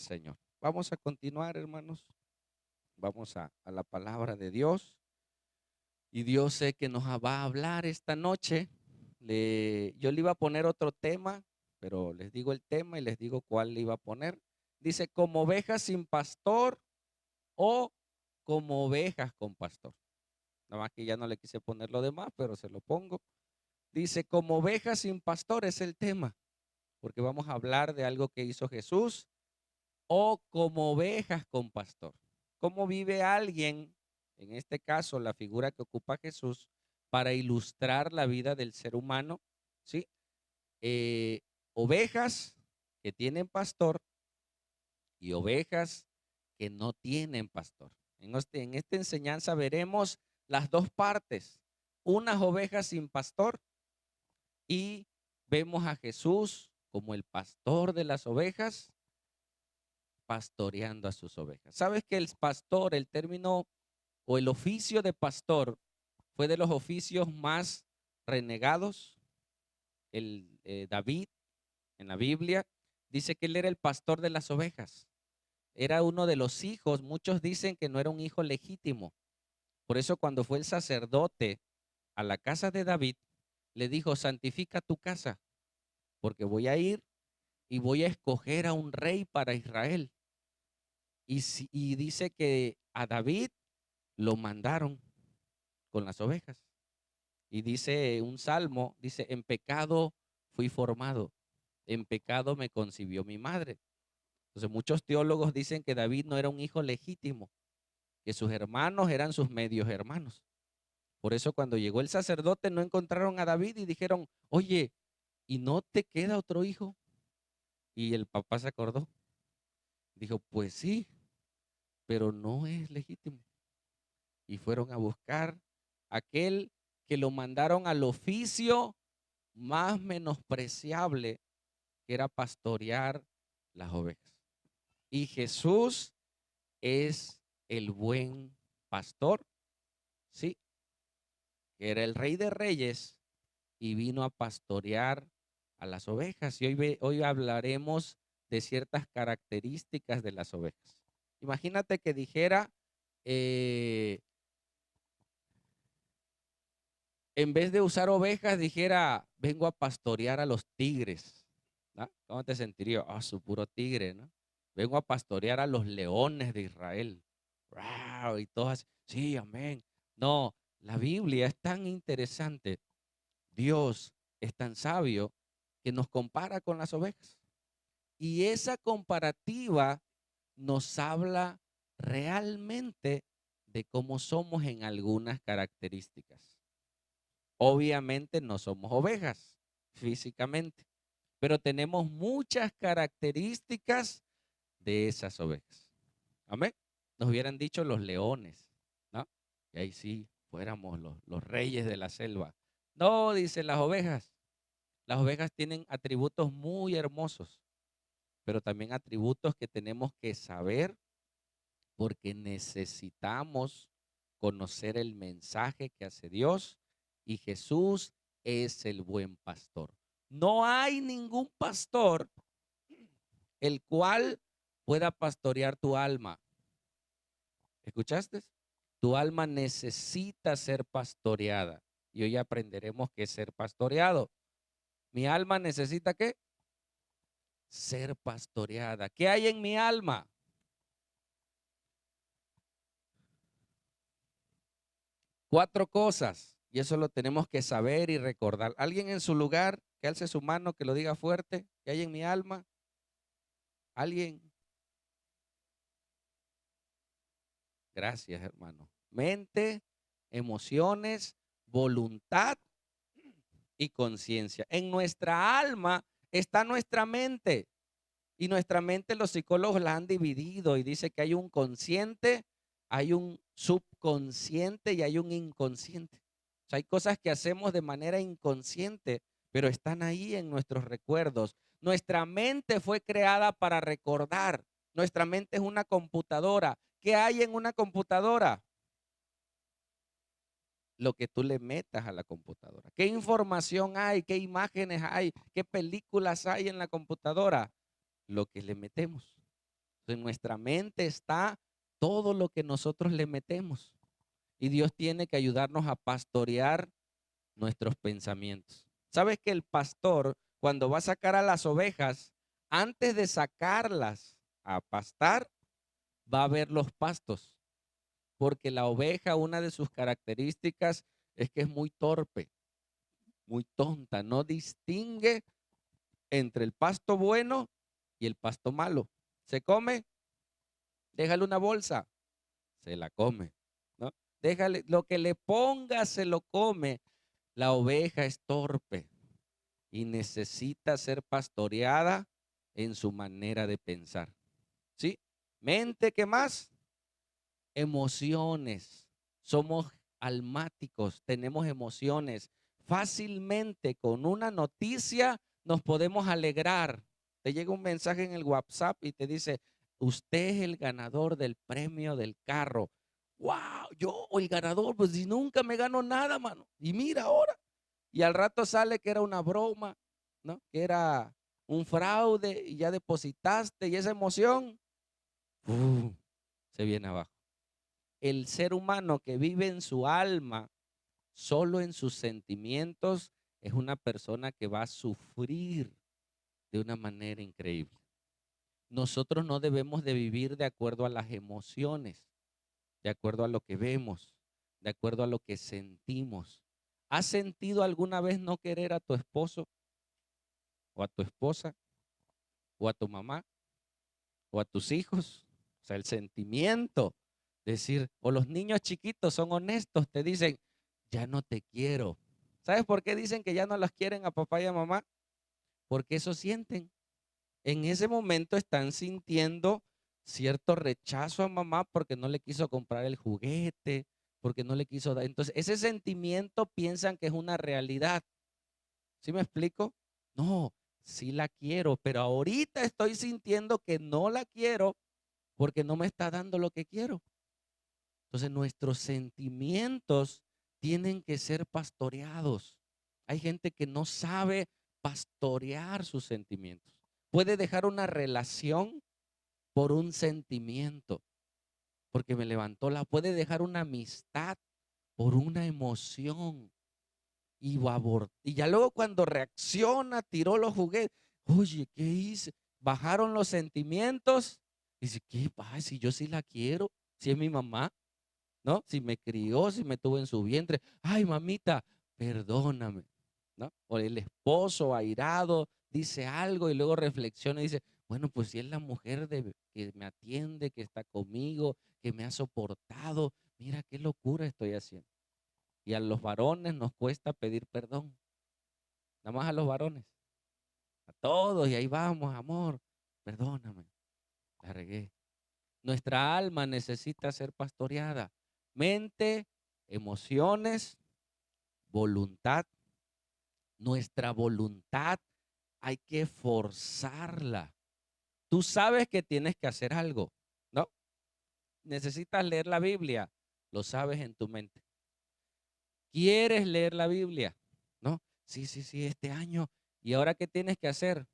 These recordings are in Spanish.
Señor. Vamos a continuar, hermanos. Vamos a la palabra de Dios. Y Dios sé que nos va a hablar esta noche. Yo le iba a poner otro tema, pero les digo el tema y les digo cuál le iba a poner. Dice, como ovejas sin pastor o como ovejas con pastor. Nada más que ya no le quise poner lo demás, pero se lo pongo. Dice, como ovejas sin pastor es el tema, porque vamos a hablar de algo que hizo Jesús o como ovejas con pastor. ¿Cómo vive alguien, en este caso la figura que ocupa Jesús, para ilustrar la vida del ser humano? ¿Sí? Ovejas que tienen pastor y ovejas que no tienen pastor. En esta enseñanza veremos las dos partes, unas ovejas sin pastor y vemos a Jesús como el pastor de las ovejas pastoreando a sus ovejas. ¿Sabes que el pastor, el término o el oficio de pastor fue de los oficios más renegados? David en la Biblia dice que él era el pastor de las ovejas. Era uno de los hijos, muchos dicen que no era un hijo legítimo. Por eso cuando fue el sacerdote a la casa de David, le dijo, santifica tu casa, porque voy a ir y voy a escoger a un rey para Israel. Y dice que a David lo mandaron con las ovejas. Y dice un salmo, dice, en pecado fui formado, en pecado me concibió mi madre. Entonces muchos teólogos dicen que David no era un hijo legítimo, que sus hermanos eran sus medios hermanos. Por eso cuando llegó el sacerdote no encontraron a David y dijeron, oye, ¿y no te queda otro hijo? Y el papá se acordó. Dijo, pues sí, pero no es legítimo. Y fueron a buscar aquel que lo mandaron al oficio más menospreciable, que era pastorear las ovejas. Y Jesús es el buen pastor, sí, que era el rey de reyes y vino a pastorear a las ovejas. Y hoy hablaremos de ciertas características de las ovejas. Imagínate que dijera, eh, en vez de usar ovejas, dijera, vengo a pastorear a los tigres, ¿no? ¿Cómo te sentirías? Ah, su puro tigre, ¿no? Vengo a pastorear a los leones de Israel. ¡Wow! Y todas, sí, amén. No, la Biblia es tan interesante. Dios es tan sabio que nos compara con las ovejas. Y esa comparativa nos habla realmente de cómo somos en algunas características. Obviamente no somos ovejas físicamente, pero tenemos muchas características de esas ovejas. Amén. Nos hubieran dicho los leones, ¿no? Y ahí sí, fuéramos los reyes de la selva. No, dicen las ovejas. Las ovejas tienen atributos muy hermosos, pero también atributos que tenemos que saber porque necesitamos conocer el mensaje que hace Dios y Jesús es el buen pastor. No hay ningún pastor el cual pueda pastorear tu alma. ¿Escuchaste? Tu alma necesita ser pastoreada y hoy aprenderemos qué es ser pastoreado. Mi alma necesita ¿qué? Ser pastoreada. ¿Qué hay en mi alma? Cuatro cosas. Y eso lo tenemos que saber y recordar. ¿Alguien en su lugar que alce su mano, que lo diga fuerte? ¿Qué hay en mi alma? ¿Alguien? Gracias, hermano. Mente, emociones, voluntad y conciencia. En nuestra alma está nuestra mente. Y nuestra mente los psicólogos la han dividido y dice que hay un consciente, hay un subconsciente y hay un inconsciente. O sea, hay cosas que hacemos de manera inconsciente, pero están ahí en nuestros recuerdos. Nuestra mente fue creada para recordar. Nuestra mente es una computadora. ¿Qué hay en una computadora? Lo que tú le metas a la computadora. ¿Qué información hay? ¿Qué imágenes hay? ¿Qué películas hay en la computadora? Lo que le metemos. En nuestra mente está todo lo que nosotros le metemos. Y Dios tiene que ayudarnos a pastorear nuestros pensamientos. ¿Sabes que el pastor, cuando va a sacar a las ovejas, antes de sacarlas a pastar, va a ver los pastos? Porque la oveja, una de sus características es que es muy torpe, muy tonta, no distingue entre el pasto bueno y el pasto malo. Se come, déjale una bolsa, se la come, ¿no? Déjale, lo que le ponga se lo come. La oveja es torpe y necesita ser pastoreada en su manera de pensar. ¿Sí? Mente, ¿qué más? Emociones. Somos almáticos, tenemos emociones. Fácilmente con una noticia nos podemos alegrar. Te llega un mensaje en el WhatsApp y te dice, usted es el ganador del premio del carro. Wow, yo el ganador, pues si nunca me gano nada, mano. Y mira ahora. Y al rato sale que era una broma, ¿no? Que era un fraude y ya depositaste y esa emoción se viene abajo. El ser humano que vive en su alma, solo en sus sentimientos, es una persona que va a sufrir de una manera increíble. Nosotros no debemos de vivir de acuerdo a las emociones, de acuerdo a lo que vemos, de acuerdo a lo que sentimos. ¿Has sentido alguna vez no querer a tu esposo o a tu esposa o a tu mamá o a tus hijos? O sea, el sentimiento, decir, o los niños chiquitos son honestos, te dicen, ya no te quiero. ¿Sabes por qué dicen que ya no las quieren a papá y a mamá? Porque eso sienten. En ese momento están sintiendo cierto rechazo a mamá porque no le quiso comprar el juguete, porque no le quiso dar. Entonces, ese sentimiento piensan que es una realidad. ¿Sí me explico? No, sí la quiero, pero ahorita estoy sintiendo que no la quiero porque no me está dando lo que quiero. Entonces nuestros sentimientos tienen que ser pastoreados. Hay gente que no sabe pastorear sus sentimientos. Puede dejar una relación por un sentimiento, porque me levantó la, puede dejar una amistad por una emoción y ya luego cuando reacciona, tiró los juguetes. Oye, ¿qué hice? Bajaron los sentimientos. Dice, ¿qué pasa? Si yo sí la quiero, si es mi mamá, ¿no? Si me crió, si me tuvo en su vientre. Ay, mamita, perdóname, ¿no? O el esposo airado dice algo y luego reflexiona y dice, bueno, pues si es la mujer que me atiende, que está conmigo, que me ha soportado, mira qué locura estoy haciendo. Y a los varones nos cuesta pedir perdón, nada más a los varones, a todos, y ahí vamos, amor, perdóname, la regué. Nuestra alma necesita ser pastoreada. Mente, emociones, voluntad. Nuestra voluntad hay que forzarla. Tú sabes que tienes que hacer algo, ¿no? Necesitas leer la Biblia, lo sabes en tu mente. ¿Quieres leer la Biblia? ¿No? Sí, sí, sí, este año. ¿Y ahora qué tienes que hacer?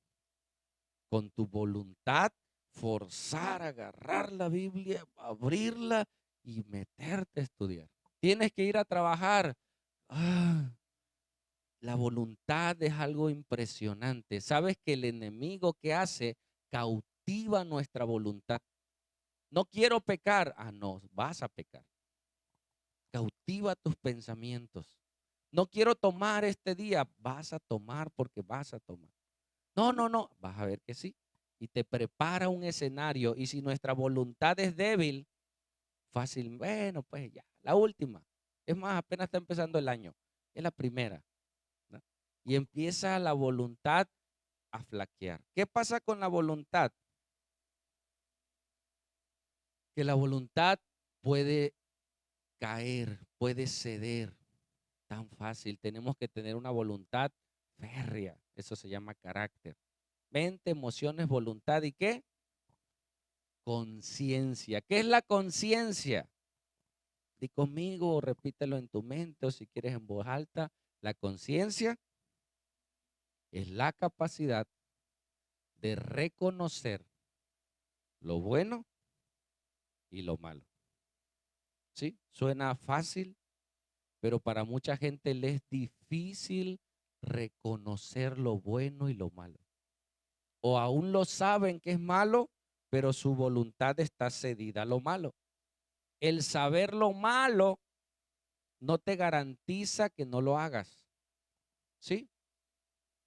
Con tu voluntad, forzar, agarrar la Biblia, abrirla y meterte a estudiar. Tienes que ir a trabajar. Ah, la voluntad es algo impresionante. ¿Sabes que el enemigo que hace cautiva nuestra voluntad? No quiero pecar. Ah, no, vas a pecar. Cautiva tus pensamientos. No quiero tomar este día. Vas a tomar porque vas a tomar. No, no, no. Vas a ver que sí. Y te prepara un escenario. Y si nuestra voluntad es débil, fácil. Bueno, pues ya. La última. Es más, apenas está empezando el año. Es la primera, ¿no? Y empieza la voluntad a flaquear. ¿Qué pasa con la voluntad? Que la voluntad puede caer, puede ceder tan fácil. Tenemos que tener una voluntad férrea. Eso se llama carácter. Mente, emociones, voluntad y ¿qué? Conciencia. ¿Qué es la conciencia? Di conmigo, repítelo en tu mente o si quieres en voz alta. La conciencia es la capacidad de reconocer lo bueno y lo malo. ¿Sí? Suena fácil, pero para mucha gente le es difícil reconocer lo bueno y lo malo. O aún lo saben que es malo, pero su voluntad está cedida a lo malo. El saber lo malo no te garantiza que no lo hagas. ¿Sí?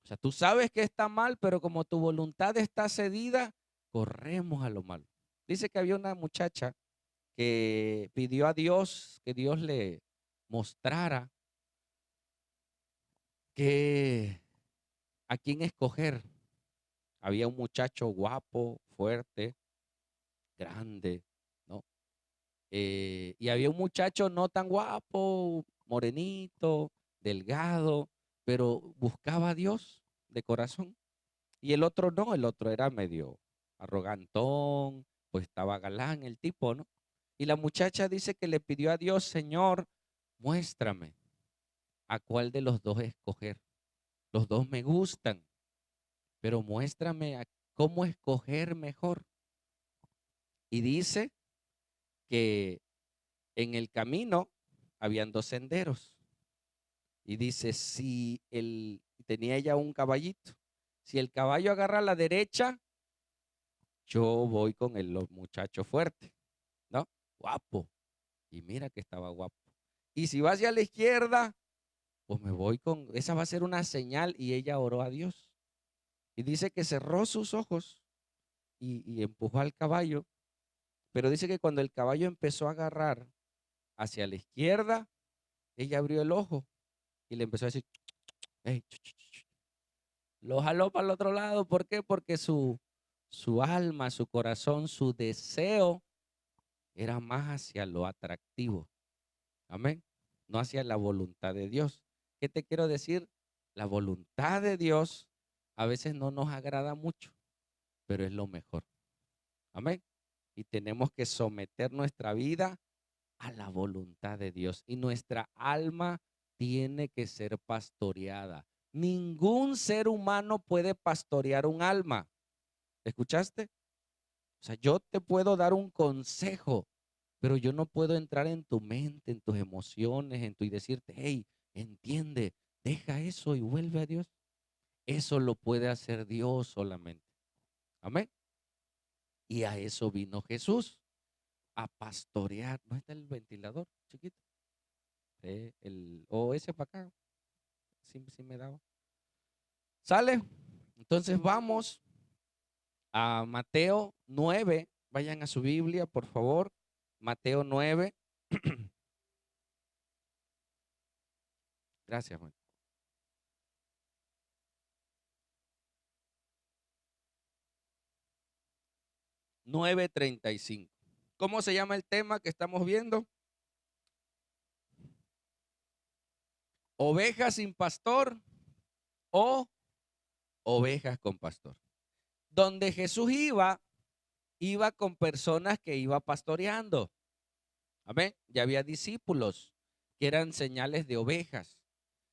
O sea, tú sabes que está mal, pero como tu voluntad está cedida, corremos a lo malo. Dice que había una muchacha que pidió a Dios que Dios le mostrara que a quién escoger. Había un muchacho guapo, fuerte, grande, ¿no? Y había un muchacho no tan guapo, morenito, delgado, pero buscaba a Dios de corazón. Y el otro no, el otro era medio arrogantón, pues estaba galán el tipo, ¿no? Y la muchacha dice que le pidió a Dios, Señor, muéstrame a cuál de los dos escoger. Los dos me gustan, pero muéstrame a cómo escoger mejor. Y dice que en el camino habían dos senderos. Y dice, si tenía ella un caballito, si el caballo agarra a la derecha, yo voy con el muchacho fuerte, ¿no? Guapo. Y mira que estaba guapo. Y si va hacia la izquierda, pues me voy esa va a ser una señal. Y ella oró a Dios. Y dice que cerró sus ojos y empujó al caballo. Pero dice que cuando el caballo empezó a agarrar hacia la izquierda, ella abrió el ojo y le empezó a decir, "Ey, lo jaló para el otro lado. ¿Por qué? Porque su alma, su corazón, su deseo era más hacia lo atractivo. Amén. No hacia la voluntad de Dios. ¿Qué te quiero decir? La voluntad de Dios a veces no nos agrada mucho, pero es lo mejor. Amén. Y tenemos que someter nuestra vida a la voluntad de Dios. Y nuestra alma tiene que ser pastoreada. Ningún ser humano puede pastorear un alma. ¿Escuchaste? O sea, yo te puedo dar un consejo, pero yo no puedo entrar en tu mente, en tus emociones, y decirte, hey, entiende, deja eso y vuelve a Dios. Eso lo puede hacer Dios solamente. Amén. Y a eso vino Jesús, a pastorear. ¿No está el ventilador, chiquito? O ese para acá. Sí me daba. ¿Sale? Entonces vamos a Mateo 9. Vayan a su Biblia, por favor. Mateo 9. Gracias, man. 9:35. ¿Cómo se llama el tema que estamos viendo? Ovejas sin pastor o ovejas con pastor. Donde Jesús iba con personas que iba pastoreando. Amén. Ya había discípulos que eran señales de ovejas.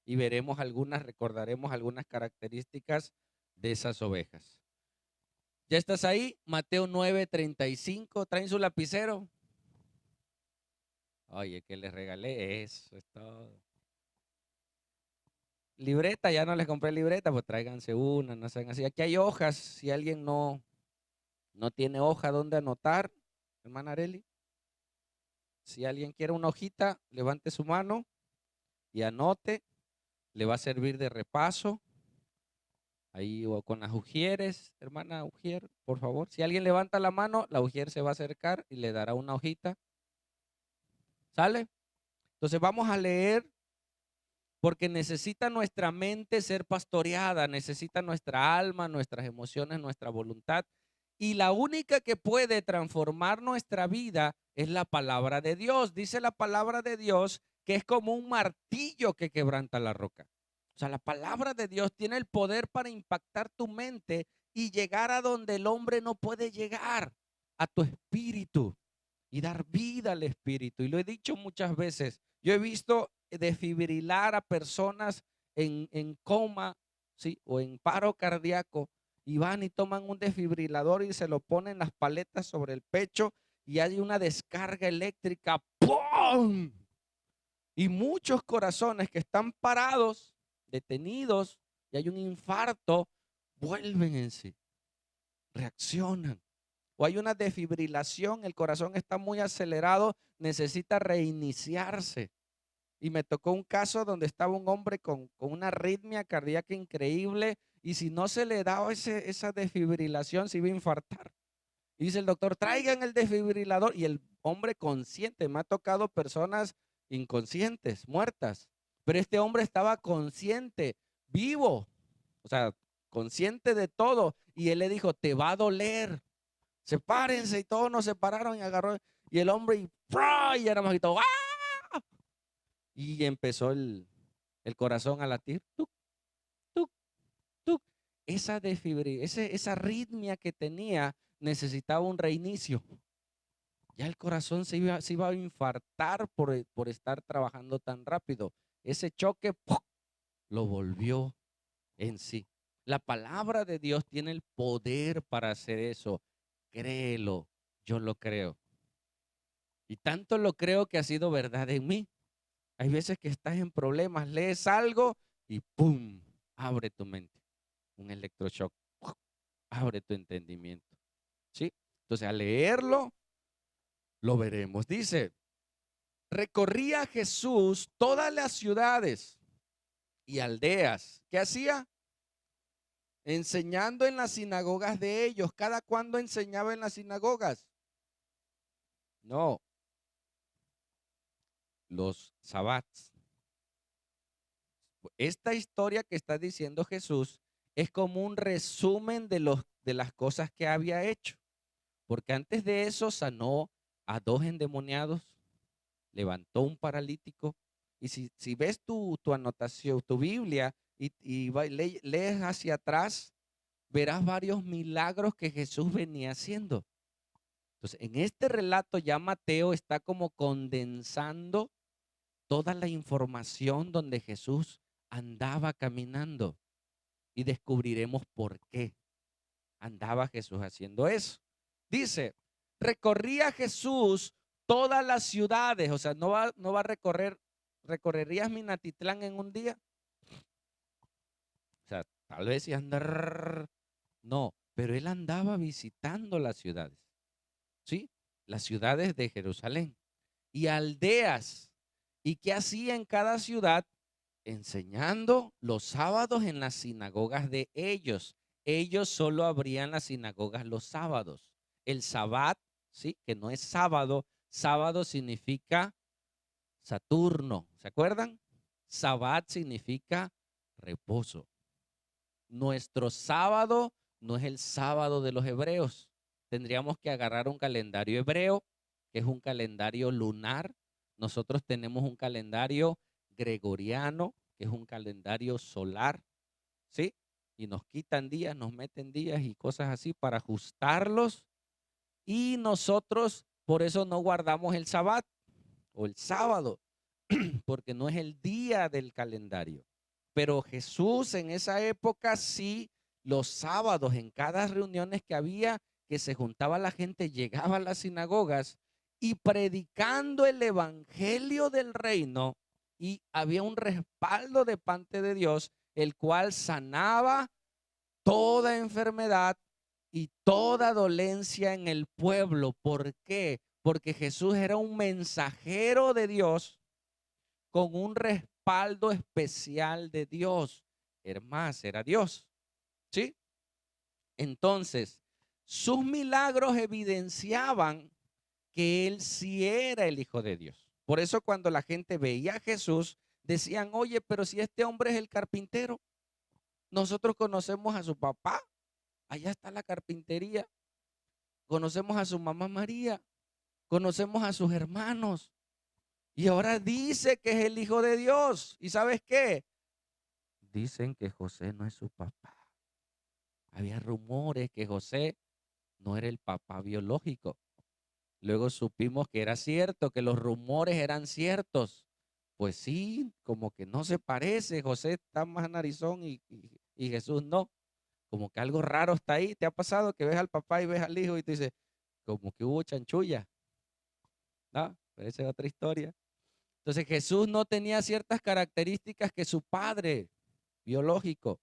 Y veremos algunas, recordaremos algunas características de esas ovejas. ¿Ya estás ahí? Mateo 9:35. ¿Traen su lapicero? Oye, que les regalé eso, es todo. Libreta, ya no les compré libreta, pues tráiganse una, no sean así. Aquí hay hojas, si alguien no tiene hoja donde anotar, hermana Areli. Si alguien quiere una hojita, levante su mano y anote, le va a servir de repaso. Ahí o con las ujieres, hermana Ujier, por favor. Si alguien levanta la mano, la Ujier se va a acercar y le dará una hojita. ¿Sale? Entonces vamos a leer porque necesita nuestra mente ser pastoreada, necesita nuestra alma, nuestras emociones, nuestra voluntad. Y la única que puede transformar nuestra vida es la palabra de Dios. Dice la palabra de Dios que es como un martillo que quebranta la roca. O sea, la palabra de Dios tiene el poder para impactar tu mente y llegar a donde el hombre no puede llegar, a tu espíritu y dar vida al espíritu. Y lo he dicho muchas veces. Yo he visto desfibrilar a personas en coma, ¿sí? O en paro cardíaco y van y toman un desfibrilador y se lo ponen las paletas sobre el pecho y hay una descarga eléctrica. ¡Pum! Y muchos corazones que están parados, detenidos, y hay un infarto, vuelven en sí, reaccionan. O hay una desfibrilación, el corazón está muy acelerado, necesita reiniciarse. Y me tocó un caso donde estaba un hombre con una arritmia cardíaca increíble y si no se le daba esa desfibrilación se iba a infartar. Y dice el doctor, traigan el desfibrilador. Y el hombre consciente, me ha tocado personas inconscientes, muertas, pero este hombre estaba consciente, vivo, o sea, consciente de todo. Y él le dijo, te va a doler, sepárense. Y todos nos separaron y agarró. Y el hombre, y era más gritó, ¡ah! Y empezó el corazón a latir. Tuc, tuc, tuc. Esa arritmia que tenía necesitaba un reinicio. Ya el corazón se iba a infartar por estar trabajando tan rápido. Ese choque ¡pum!, lo volvió en sí. La palabra de Dios tiene el poder para hacer eso. Créelo, yo lo creo. Y tanto lo creo que ha sido verdad en mí. Hay veces que estás en problemas, lees algo y ¡pum! Abre tu mente. Un electroshock. ¡Pum! Abre tu entendimiento. ¿Sí? Entonces, al leerlo, lo veremos. Dice, recorría Jesús todas las ciudades y aldeas. ¿Qué hacía? Enseñando en las sinagogas de ellos. ¿Cada cuándo enseñaba en las sinagogas? No, los sabats. Esta historia que está diciendo Jesús es como un resumen de las cosas que había hecho. Porque antes de eso sanó a 2 endemoniados, levantó un paralítico. Y si ves tu anotación, tu Biblia, lees hacia atrás, verás varios milagros que Jesús venía haciendo. Entonces, en este relato ya Mateo está como condensando toda la información donde Jesús andaba caminando y descubriremos por qué andaba Jesús haciendo eso. Dice, recorría Jesús todas las ciudades, o sea, no va a recorrerías Minatitlán en un día. O sea, tal vez si andar, no, pero él andaba visitando las ciudades, ¿sí? Las ciudades de Jerusalén y aldeas. ¿Y qué hacía en cada ciudad? Enseñando los sábados en las sinagogas de ellos. Ellos solo abrían las sinagogas los sábados. El sabbat, ¿sí? Que no es sábado. Sábado significa Saturno. ¿Se acuerdan? Sabbat significa reposo. Nuestro sábado no es el sábado de los hebreos. Tendríamos que agarrar un calendario hebreo, que es un calendario lunar. Nosotros tenemos un calendario gregoriano, que es un calendario solar, ¿sí? Y nos quitan días, nos meten días y cosas así para ajustarlos. Y nosotros por eso no guardamos el sabbat o el sábado, porque no es el día del calendario. Pero Jesús en esa época sí, los sábados, en cada reuniones que había, que se juntaba la gente, llegaba a las sinagogas y predicando el evangelio del reino, y había un respaldo de parte de Dios, el cual sanaba toda enfermedad y toda dolencia en el pueblo. ¿Por qué? Porque Jesús era un mensajero de Dios con un respaldo especial de Dios. Era más, era Dios. ¿Sí? Entonces, sus milagros evidenciaban que él sí era el Hijo de Dios. Por eso cuando la gente veía a Jesús, decían, oye, pero si este hombre es el carpintero, nosotros conocemos a su papá, allá está la carpintería, conocemos a su mamá María, conocemos a sus hermanos, y ahora dice que es el Hijo de Dios. ¿Y sabes qué? Dicen que José no es su papá. Había rumores que José no era el papá biológico. Luego supimos que era cierto, que los rumores eran ciertos. Pues sí, como que no se parece. José está más narizón y Jesús no. como que algo raro está ahí. ¿Te ha pasado que ves al papá y ves al hijo y te dices, como que hubo chanchulla? ¿No? Pero esa es otra historia. Entonces Jesús no tenía ciertas características que su padre biológico,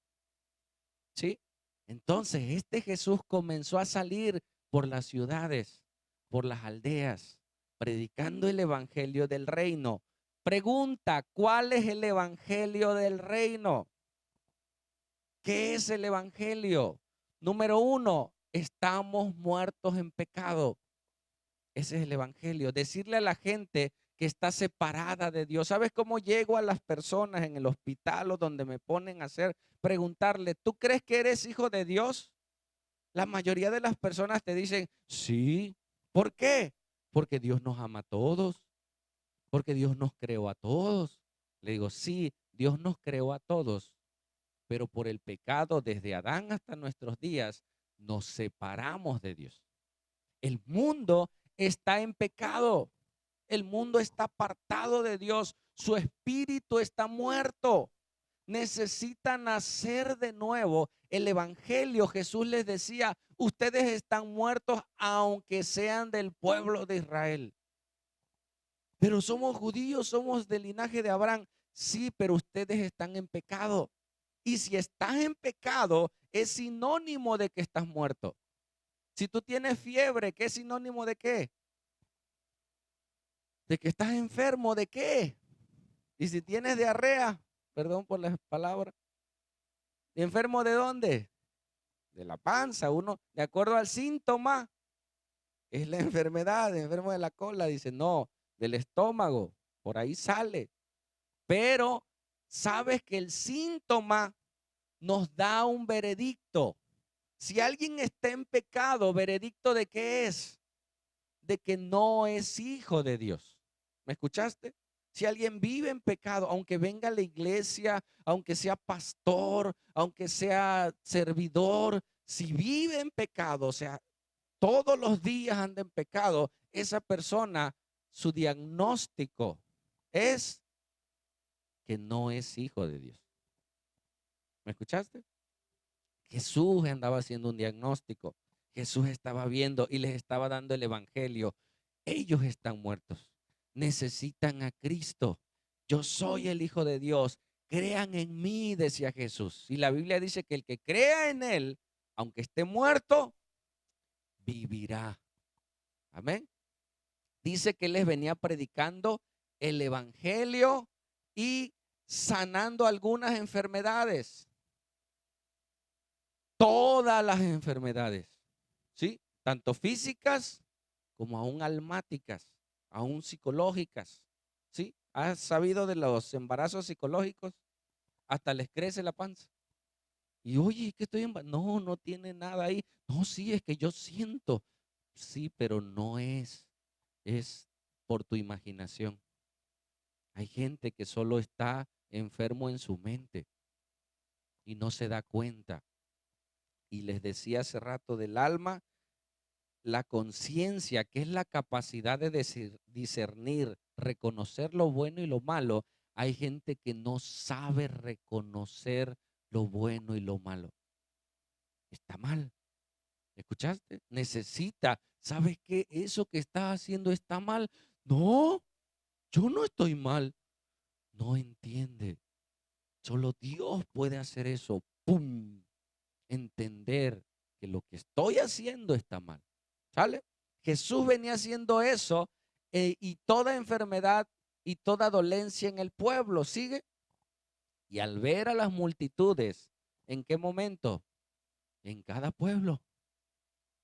¿sí? Entonces este Jesús comenzó a salir por las ciudades, por las aldeas, predicando el evangelio del reino. Pregunta, ¿cuál es el evangelio del reino? ¿Qué es el evangelio? Número uno, estamos muertos en pecado. Ese es el evangelio. Decirle a la gente que está separada de Dios. ¿Sabes cómo llego a las personas en el hospital o donde me ponen a hacer? Preguntarle, ¿tú crees que eres hijo de Dios? La mayoría de las personas te dicen, sí. ¿Por qué? Porque Dios nos ama a todos. Porque Dios nos creó a todos. Le digo, sí, Dios nos creó a todos. Pero por el pecado desde Adán hasta nuestros días nos separamos de Dios. El mundo está en pecado. El mundo está apartado de Dios. Su espíritu está muerto. Necesita nacer de nuevo. El evangelio, Jesús les decía, ustedes están muertos aunque sean del pueblo de Israel. Pero somos judíos, somos del linaje de Abraham. Sí, pero ustedes están en pecado. Y si estás en pecado, es sinónimo de que estás muerto. Si tú tienes fiebre, ¿qué es sinónimo de qué? De que estás enfermo, ¿de qué? Y si tienes diarrea, perdón por las palabras, ¿enfermo de dónde? De la panza. Uno, de acuerdo al síntoma, es la enfermedad, enfermo de la cola, dice, no, del estómago, por ahí sale. Pero sabes que el síntoma nos da un veredicto. Si alguien está en pecado, ¿veredicto de qué es? De que no es hijo de Dios. ¿Me escuchaste? Si alguien vive en pecado, aunque venga a la iglesia, aunque sea pastor, aunque sea servidor, si vive en pecado, o sea, todos los días anda en pecado, esa persona, su diagnóstico es que no es hijo de Dios. ¿Me escuchaste? Jesús andaba haciendo un diagnóstico. Jesús estaba viendo y les estaba dando el evangelio. Ellos están muertos. Necesitan a Cristo. Yo soy el Hijo de Dios. Crean en mí, decía Jesús. Y la Biblia dice que el que crea en Él, aunque esté muerto, vivirá. Amén. Dice que les venía predicando el evangelio y sanando algunas enfermedades. Todas las enfermedades, ¿sí? Tanto físicas como aún almáticas, aún psicológicas, ¿sí? ¿Has sabido de los embarazos psicológicos? Hasta les crece la panza. Y oye, ¿qué estoy embarazada? No, no tiene nada ahí. No, sí, es que yo siento. Sí, pero no es por tu imaginación. Hay gente que solo está enfermo en su mente y no se da cuenta. Y les decía hace rato del alma, la conciencia, que es la capacidad de discernir, reconocer lo bueno y lo malo. Hay gente que no sabe reconocer lo bueno y lo malo. Está mal. ¿Escuchaste? Necesita. ¿Sabes qué? Eso que estás haciendo está mal. No, yo no estoy mal. No entiende. Solo Dios puede hacer eso. ¡Pum! Entender que lo que estoy haciendo está mal. ¿Sale? Jesús venía haciendo eso y toda enfermedad y toda dolencia en el pueblo, ¿sigue? Y al ver a las multitudes, ¿en qué momento? En cada pueblo,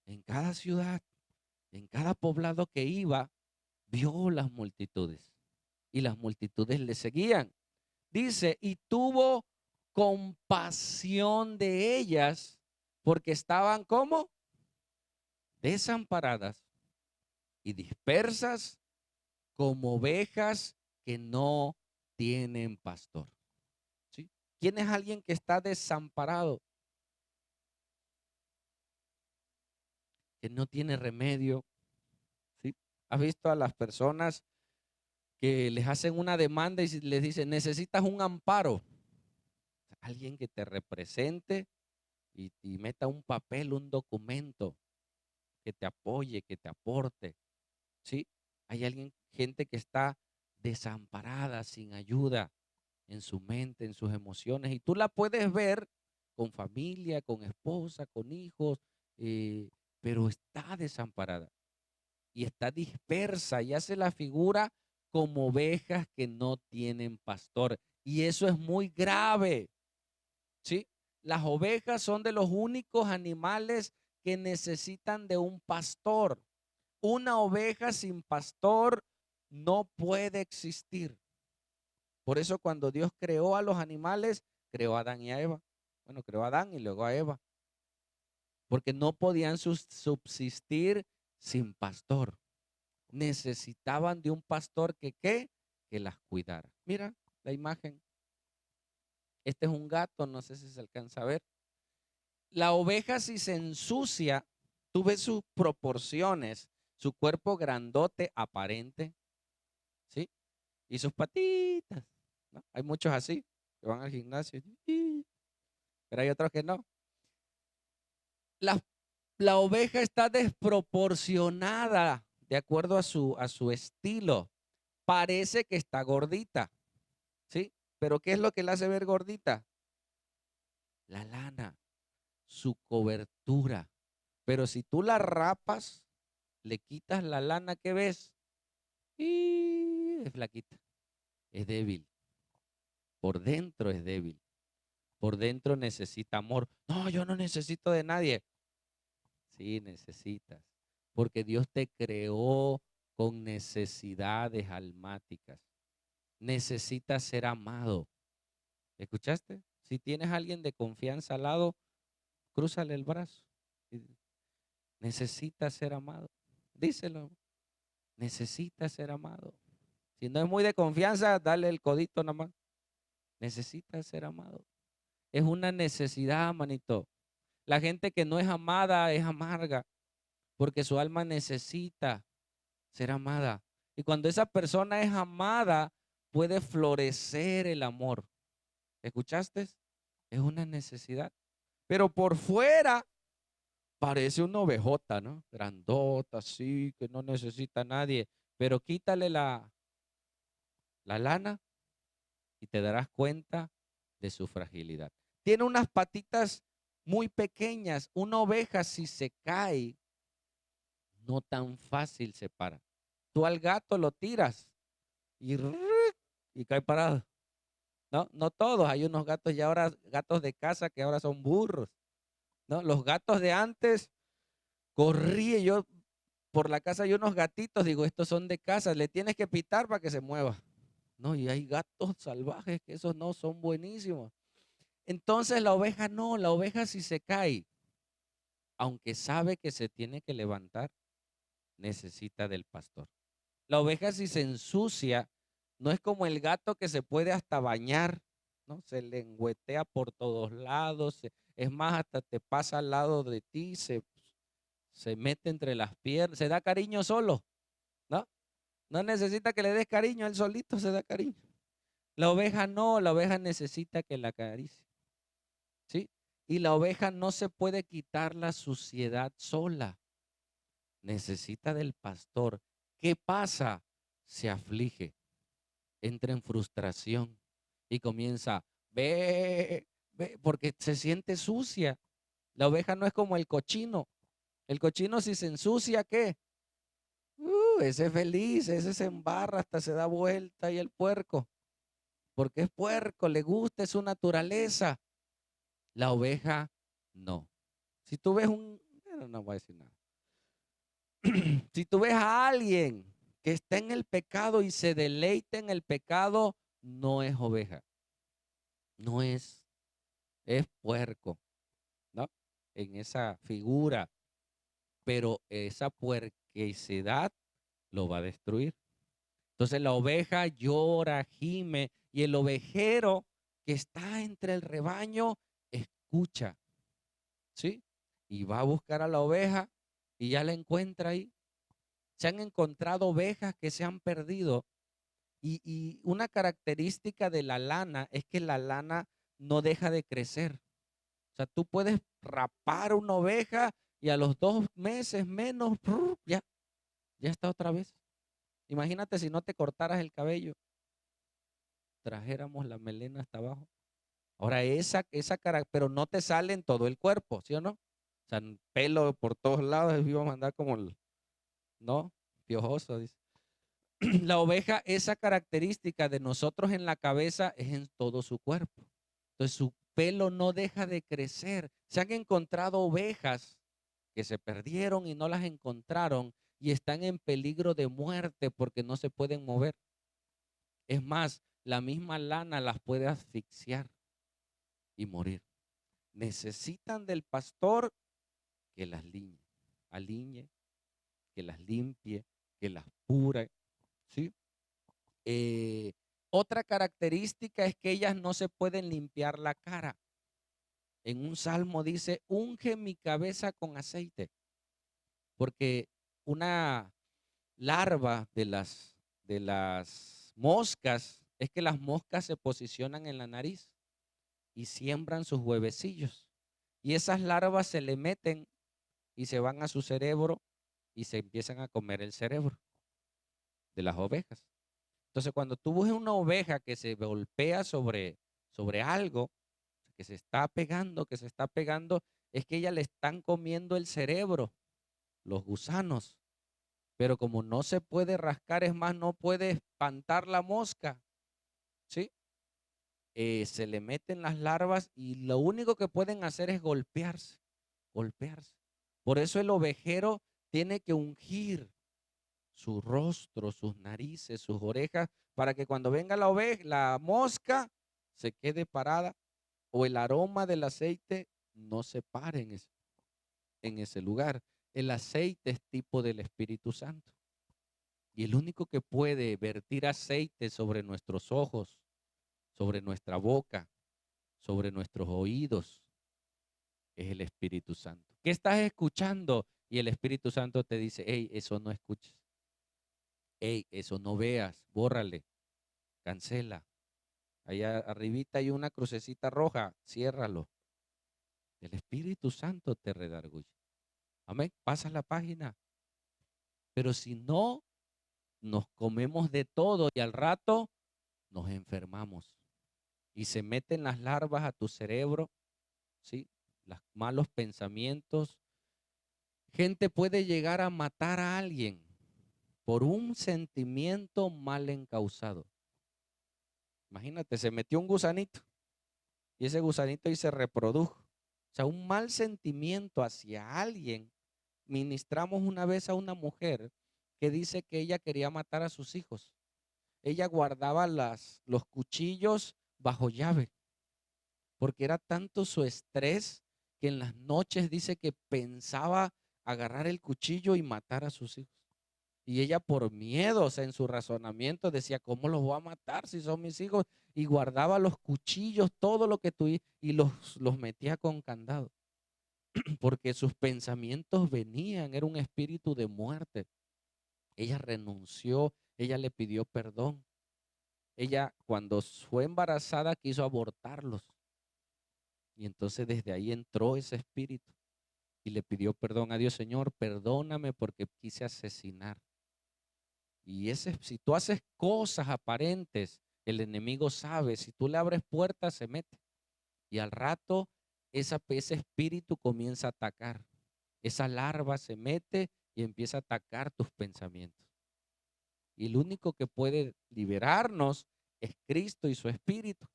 en cada ciudad, en cada poblado que iba, vio las multitudes y las multitudes le seguían. Dice, y tuvo compasión de ellas porque estaban como desamparadas y dispersas como ovejas que no tienen pastor. ¿Sí? ¿Quién es alguien que está desamparado? Que no tiene remedio. ¿Sí? ¿Has visto a las personas que les hacen una demanda y les dicen, necesitas un amparo? Alguien que te represente y meta un papel, un documento que te apoye, que te aporte, ¿sí? Hay gente que está desamparada, sin ayuda en su mente, en sus emociones, y tú la puedes ver con familia, con esposa, con hijos, eh, pero está desamparada y está dispersa y hace la figura como ovejas que no tienen pastor. Y eso es muy grave, ¿sí? Las ovejas son de los únicos animales que necesitan de un pastor. Una oveja sin pastor no puede existir. Por eso cuando Dios creó a los animales, creó a Adán y a Eva. Bueno, creó a Adán y luego a Eva, porque no podían subsistir sin pastor. Necesitaban de un pastor que, ¿qué? Que las cuidara. Mira la imagen. Este es un gato, no sé si se alcanza a ver. La oveja si se ensucia, tú ves sus proporciones, su cuerpo grandote aparente, ¿sí? Y sus patitas, ¿no? Hay muchos así, que van al gimnasio, pero hay otros que no. La, la oveja está desproporcionada de acuerdo a su estilo. Parece que está gordita, ¿sí? Pero ¿qué es lo que la hace ver gordita? La lana, su cobertura. Pero si tú la rapas, le quitas la lana, ¿qué ves? Y es flaquita, es débil. Por dentro es débil. Por dentro necesita amor. No, yo no necesito de nadie. Sí, necesitas. Porque Dios te creó con necesidades almáticas. Necesitas ser amado. ¿Escuchaste? Si tienes a alguien de confianza al lado, crúzale el brazo. Necesitas ser amado. Díselo. Necesitas ser amado. Si no es muy de confianza, dale el codito nomás. Necesitas ser amado. Es una necesidad, manito. La gente que no es amada es amarga porque su alma necesita ser amada. Y cuando esa persona es amada, puede florecer el amor. ¿Escuchaste? Es una necesidad. Pero por fuera parece una ovejota, ¿no? Grandota, así, que no necesita a nadie. Pero quítale la lana y te darás cuenta de su fragilidad. Tiene unas patitas muy pequeñas. Una oveja si se cae, no tan fácil se para. Tú al gato lo tiras y, y cae parado. No, no todos. Hay unos gatos ya ahora, gatos de casa que ahora son burros. ¿No? Los gatos de antes corría yo por la casa hay unos gatitos, digo, estos son de casa, le tienes que pitar para que se mueva. No, y hay gatos salvajes que esos no son buenísimos. Entonces la oveja no, la oveja si se cae, aunque sabe que se tiene que levantar, necesita del pastor. La oveja si se ensucia, no es como el gato que se puede hasta bañar, ¿no? Se lengüetea por todos lados, es más, hasta te pasa al lado de ti, se mete entre las piernas, se da cariño solo, ¿no? No necesita que le des cariño, él solito se da cariño. La oveja no, la oveja necesita que la acaricie, ¿sí? Y la oveja no se puede quitar la suciedad sola, necesita del pastor. ¿Qué pasa? Se aflige, entra en frustración y comienza, ve, ve, porque se siente sucia. La oveja no es como el cochino. El cochino si se ensucia, ¿qué? Ese es feliz, ese se embarra, hasta se da vuelta y el puerco, porque es puerco, le gusta, es su naturaleza. La oveja, no. Si tú ves no voy a decir nada. Si tú ves a alguien que está en el pecado y se deleita en el pecado, no es oveja, no es, es puerco, ¿no? En esa figura, pero esa puerquecidad lo va a destruir. Entonces la oveja llora, gime, y el ovejero que está entre el rebaño escucha, ¿sí? Y va a buscar a la oveja y ya la encuentra ahí. Se han encontrado ovejas que se han perdido y una característica de la lana es que la lana no deja de crecer. sea, tú puedes rapar una oveja y a los 2 meses menos, ya está otra vez. Imagínate si no te cortaras el cabello, trajéramos la melena hasta abajo. Ahora esa cara, pero no te sale en todo el cuerpo, ¿sí o no? O sea, pelo por todos lados, íbamos a andar como ¿no? Piojoso, dice. La oveja, esa característica de nosotros en la cabeza es en todo su cuerpo. Entonces su pelo no deja de crecer. Se han encontrado ovejas que se perdieron y no las encontraron y están en peligro de muerte porque no se pueden mover. Es más, la misma lana las puede asfixiar y morir. Necesitan del pastor que las alinee, que las limpie, que las pure, ¿sí? Eh, Otra característica es que ellas no se pueden limpiar la cara. En un salmo dice, unge mi cabeza con aceite, porque una larva de las moscas es que las moscas se posicionan en la nariz y siembran sus huevecillos. Y esas larvas se le meten y se van a su cerebro y se empiezan a comer el cerebro de las ovejas. Entonces, cuando tú ves una oveja que se golpea sobre algo, que se está pegando, es que ella le están comiendo el cerebro, los gusanos. Pero como no se puede rascar, es más, no puede espantar la mosca, ¿sí? Se le meten las larvas y lo único que pueden hacer es golpearse. Por eso el ovejero tiene que ungir su rostro, sus narices, sus orejas, para que cuando venga la mosca, se quede parada o el aroma del aceite no se pare en ese lugar. El aceite es tipo del Espíritu Santo. Y el único que puede vertir aceite sobre nuestros ojos, sobre nuestra boca, sobre nuestros oídos, es el Espíritu Santo. ¿Qué estás escuchando? Y el Espíritu Santo te dice, hey, eso no escuches. Hey, eso no veas, bórrale, cancela. Allá arribita hay una crucecita roja, ciérralo. El Espíritu Santo te redarguye. Amén, pasa la página. Pero si no, nos comemos de todo y al rato nos enfermamos. Y se meten las larvas a tu cerebro, ¿sí? Los malos pensamientos. Gente puede llegar a matar a alguien por un sentimiento mal encausado. Imagínate, se metió un gusanito y ese gusanito y se reprodujo. O sea, un mal sentimiento hacia alguien. Ministramos una vez a una mujer que dice que ella quería matar a sus hijos. Ella guardaba los cuchillos bajo llave, porque era tanto su estrés que en las noches dice que pensaba agarrar el cuchillo y matar a sus hijos. Y ella por miedo, o sea, en su razonamiento decía, ¿cómo los voy a matar si son mis hijos? Y guardaba los cuchillos, todo lo que tuviera, y los metía con candado, porque sus pensamientos venían, era un espíritu de muerte. Ella renunció, ella le pidió perdón. Ella cuando fue embarazada quiso abortarlos. Y entonces desde ahí entró ese espíritu y le pidió perdón a Dios, Señor, perdóname porque quise asesinar. Y si tú haces cosas aparentes, el enemigo sabe, si tú le abres puertas, se mete. Y al rato, ese espíritu comienza a atacar. Esa larva se mete y empieza a atacar tus pensamientos. Y el único que puede liberarnos es Cristo y su espíritu.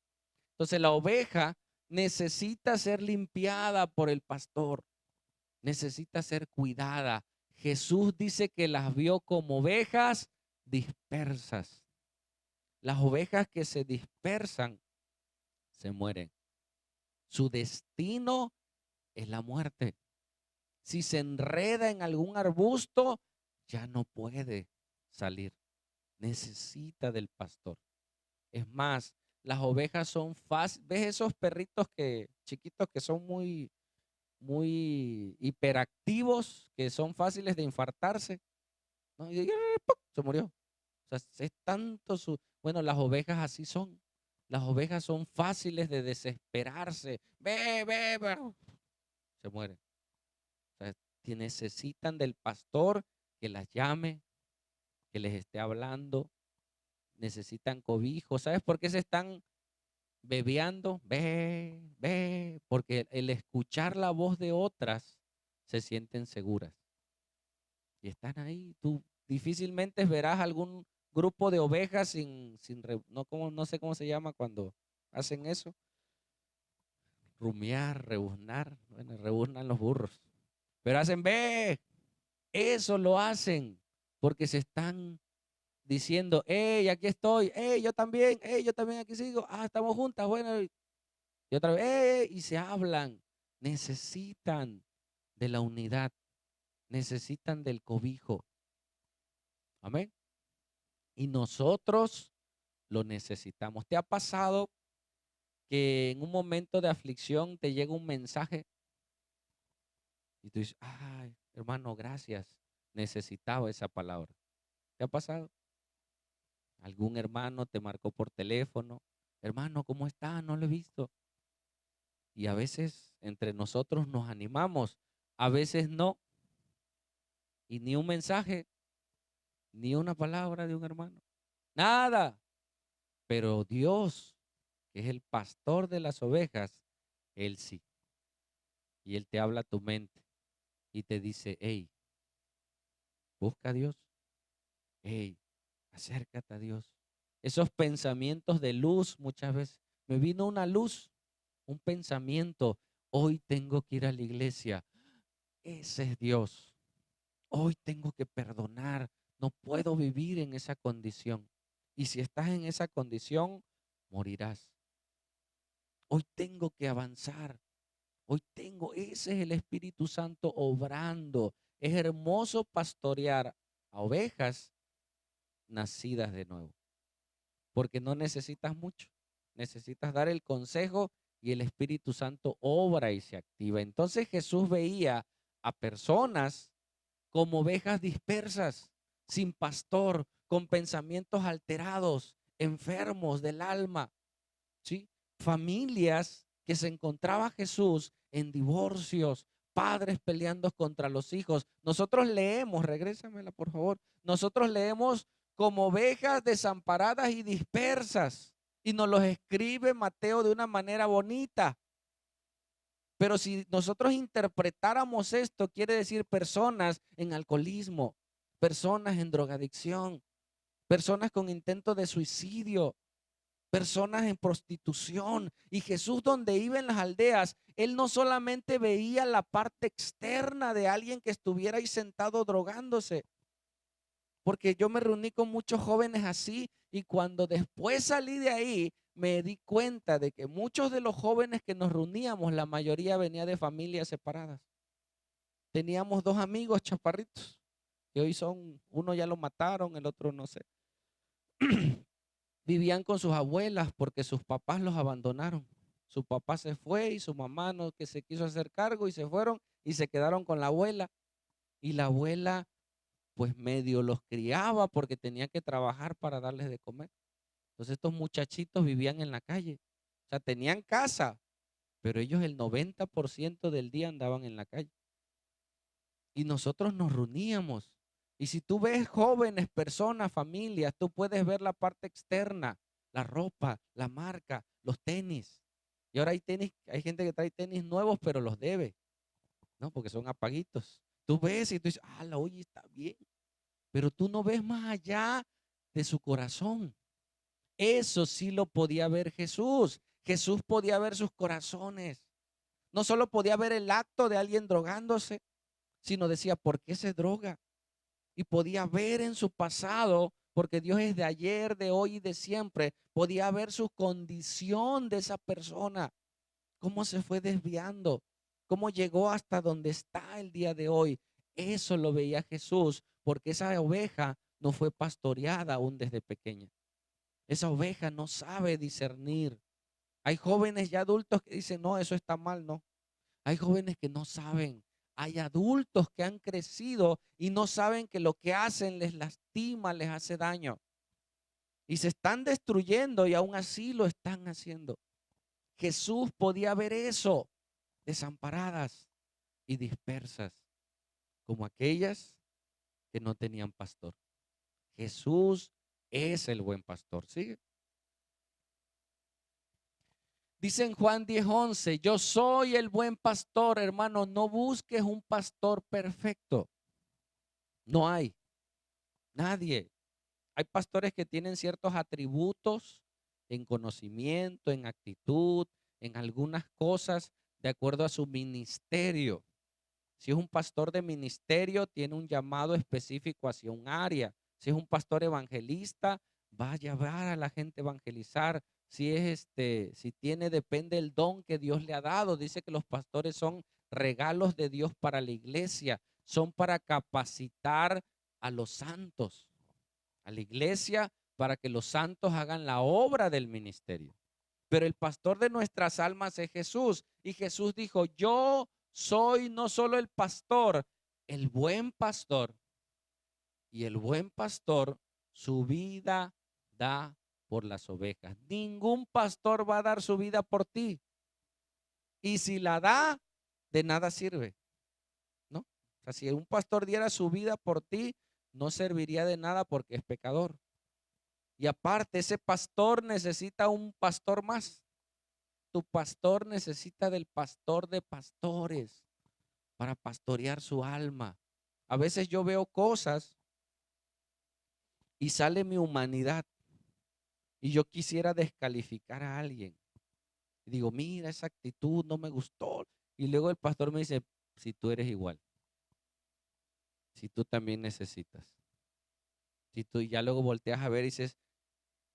Entonces la oveja necesita ser limpiada por el pastor, necesita ser cuidada. Jesús dice que las vio como ovejas dispersas. Las ovejas que se dispersan se mueren. Su destino es la muerte. Si se enreda en algún arbusto, ya no puede salir. Necesita del pastor. Es más, las ovejas son fáciles. ¿Ves esos perritos chiquitos que son muy hiperactivos, que son fáciles de infartarse? ¿No? Y ¡pum! Se murió. O sea, es tanto bueno, las ovejas así son. Las ovejas son fáciles de desesperarse. Ve, ve, ve. Se mueren. O sea, que necesitan del pastor que las llame, que les esté hablando. Necesitan cobijo. ¿Sabes por qué se están bebeando? Ve, ve. Porque el escuchar la voz de otras se sienten seguras. Y están ahí. Tú difícilmente verás algún grupo de ovejas no sé cómo se llama cuando hacen eso. Rumiar, rebuznar. Bueno, rebuznan los burros. Pero hacen ve. Eso lo hacen porque se están diciendo, hey, aquí estoy, hey, yo también aquí sigo, estamos juntas, bueno, y otra vez, hey, y se hablan, necesitan de la unidad, necesitan del cobijo, amén. Y nosotros lo necesitamos. ¿Te ha pasado que en un momento de aflicción te llega un mensaje y tú dices, ay, hermano, gracias, necesitaba esa palabra? ¿Te ha pasado? Algún hermano te marcó por teléfono, hermano, ¿cómo está? No lo he visto. Y a veces entre nosotros nos animamos, a veces no. Y ni un mensaje, ni una palabra de un hermano. Nada. Pero Dios, que es el pastor de las ovejas, Él sí. Y Él te habla a tu mente y te dice, hey, busca a Dios. Hey, acércate a Dios. Esos pensamientos de luz muchas veces. Me vino una luz, un pensamiento. Hoy tengo que ir a la iglesia. Ese es Dios. Hoy tengo que perdonar. No puedo vivir en esa condición. Y si estás en esa condición, morirás. Hoy tengo que avanzar. Ese es el Espíritu Santo obrando. Es hermoso pastorear a ovejas nacidas de nuevo. Porque no necesitas mucho. Necesitas dar el consejo y el Espíritu Santo obra y se activa. Entonces Jesús veía a personas como ovejas dispersas, sin pastor, con pensamientos alterados, enfermos del alma, ¿sí? Familias que se encontraba Jesús en divorcios, padres peleando contra los hijos. Nosotros leemos, regrésamela por favor, nosotros leemos como ovejas desamparadas y dispersas y nos los escribe Mateo de una manera bonita. Pero si nosotros interpretáramos esto, quiere decir personas en alcoholismo, personas en drogadicción, personas con intento de suicidio, personas en prostitución. Y Jesús, donde iba en las aldeas, Él no solamente veía la parte externa de alguien que estuviera ahí sentado drogándose, porque yo me reuní con muchos jóvenes así y cuando después salí de ahí, me di cuenta de que muchos de los jóvenes que nos reuníamos, la mayoría venía de familias separadas. Teníamos dos amigos chaparritos, que hoy son, uno ya lo mataron, el otro no sé. Vivían con sus abuelas porque sus papás los abandonaron. Su papá se fue y su mamá no que se quiso hacer cargo y se fueron y se quedaron con la abuela. Y la abuela pues medio los criaba porque tenía que trabajar para darles de comer. Entonces estos muchachitos vivían en la calle. O sea, tenían casa, pero ellos el 90% del día andaban en la calle. Y nosotros nos reuníamos. Y si tú ves jóvenes, personas, familias, tú puedes ver la parte externa, la ropa, la marca, los tenis. Y ahora hay tenis, hay gente que trae tenis nuevos, pero los debe, ¿no? Porque son apaguitos. Tú ves y tú dices, la oye, está bien. Pero tú no ves más allá de su corazón. Eso sí lo podía ver Jesús. Jesús podía ver sus corazones. No solo podía ver el acto de alguien drogándose, sino decía, ¿por qué se droga? Y podía ver en su pasado, porque Dios es de ayer, de hoy y de siempre, podía ver su condición de esa persona, cómo se fue desviando, cómo llegó hasta donde está el día de hoy. Eso lo veía Jesús, porque esa oveja no fue pastoreada aún desde pequeña. Esa oveja no sabe discernir. Hay jóvenes ya adultos que dicen, no, eso está mal, no. Hay jóvenes que no saben. Hay adultos que han crecido y no saben que lo que hacen les lastima, les hace daño. y se están destruyendo y aún así lo están haciendo. Jesús podía ver eso, desamparadas y dispersas, como aquellas que no tenían pastor. Jesús es el buen pastor. ¿Sigue? Dice en Juan 10:11, yo soy el buen pastor, hermano, no busques un pastor perfecto. No hay, nadie. Hay pastores que tienen ciertos atributos en conocimiento, en actitud, en algunas cosas, de acuerdo a su ministerio. Si es un pastor de ministerio, tiene un llamado específico hacia un área. Si es un pastor evangelista, va a llevar a la gente a evangelizar. Si es si tiene, depende del don que Dios le ha dado. Dice que los pastores son regalos de Dios para la iglesia, son para capacitar a los santos, a la iglesia, para que los santos hagan la obra del ministerio. Pero el pastor de nuestras almas es Jesús. Y Jesús dijo, yo soy no solo el pastor, el buen pastor. Y el buen pastor su vida da por las ovejas. Ningún pastor va a dar su vida por ti. Y si la da, de nada sirve, ¿no? O sea, si un pastor diera su vida por ti, no serviría de nada porque es pecador. Y aparte, ese pastor necesita un pastor más. Tu pastor necesita del pastor de pastores para pastorear su alma. A veces yo veo cosas y sale mi humanidad y yo quisiera descalificar a alguien. Y digo, mira, esa actitud no me gustó. Y luego el pastor me dice, si tú eres igual, si tú también necesitas. Si tú ya luego volteas a ver y dices,